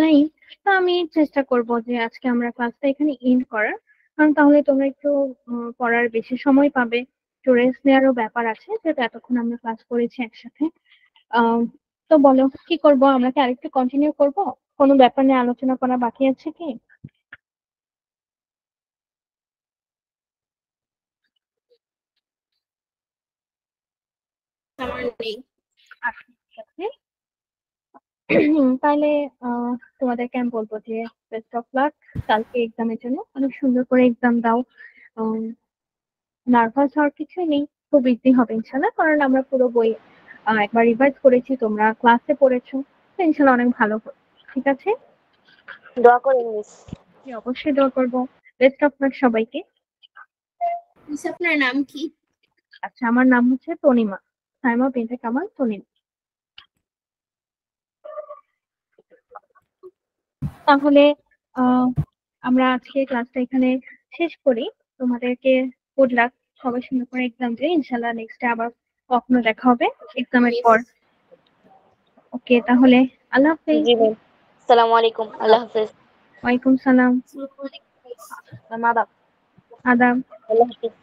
নাই, তো আমি চেষ্টা করব যে আজকে আমরা ক্লাসটা এখানে এন্ড করার। কারণ তাহলে তোমরা একটু পড়ার বেশি সময় পাবে, একটু রেস্ট নেওয়ারও ব্যাপার আছে, যেহেতু এতক্ষণ আমরা ক্লাস করেছি একসাথে। আহ তো বলো কি করব, আমরা কি আরেকটু কন্টিনিউ করব? কোনো ব্যাপার নিয়ে আলোচনা করা বাকি আছে কি? আমার নেই। আচ্ছা, ঠিক আছে। তাহলে তোমাদেরকে আমি বলবো যে বেস্ট অফ লাক কালকে এক্সামের জন্য, অনেক সুন্দর করে এক্সাম দাও। নার্ভাস হওয়ার কিছুই নেই, খুব ইজি হবে ইনশাল্লাহ, কারণ আমরা পুরো বই একবার রিভাইজ করেছি, তোমরা ক্লাসে পড়েছো, তো ইনশাল্লাহ অনেক ভালো হবে। ঠিক আছে, দোয়া করেন মিস। অবশ্যই দোয়া করবো। বেস্ট অফ লাক সবাইকে। মিস আপনার নাম কি? আচ্ছা, আমার নাম হচ্ছে তনিমা, সাইমা বিনতে কামাল তনিমা। তাহলে আমরা আজকে ক্লাসটা এখানে শেষ করি। তোমাদেরকে গুড লাক, সবাই সুন্দর করে এক্সাম দিয়ে ইনশাল্লাহ নেক্সট আবার কখনো দেখা হবে এক্সামের পর। ওকে, তাহলে আল্লাহ হাফেজ। জি ম্যাম, আসসালামু আলাইকুম, আল্লাহ হাফেজ। ওয়ালাইকুম সালাম। আদাব। আদাব। আল্লাহ হাফেজ।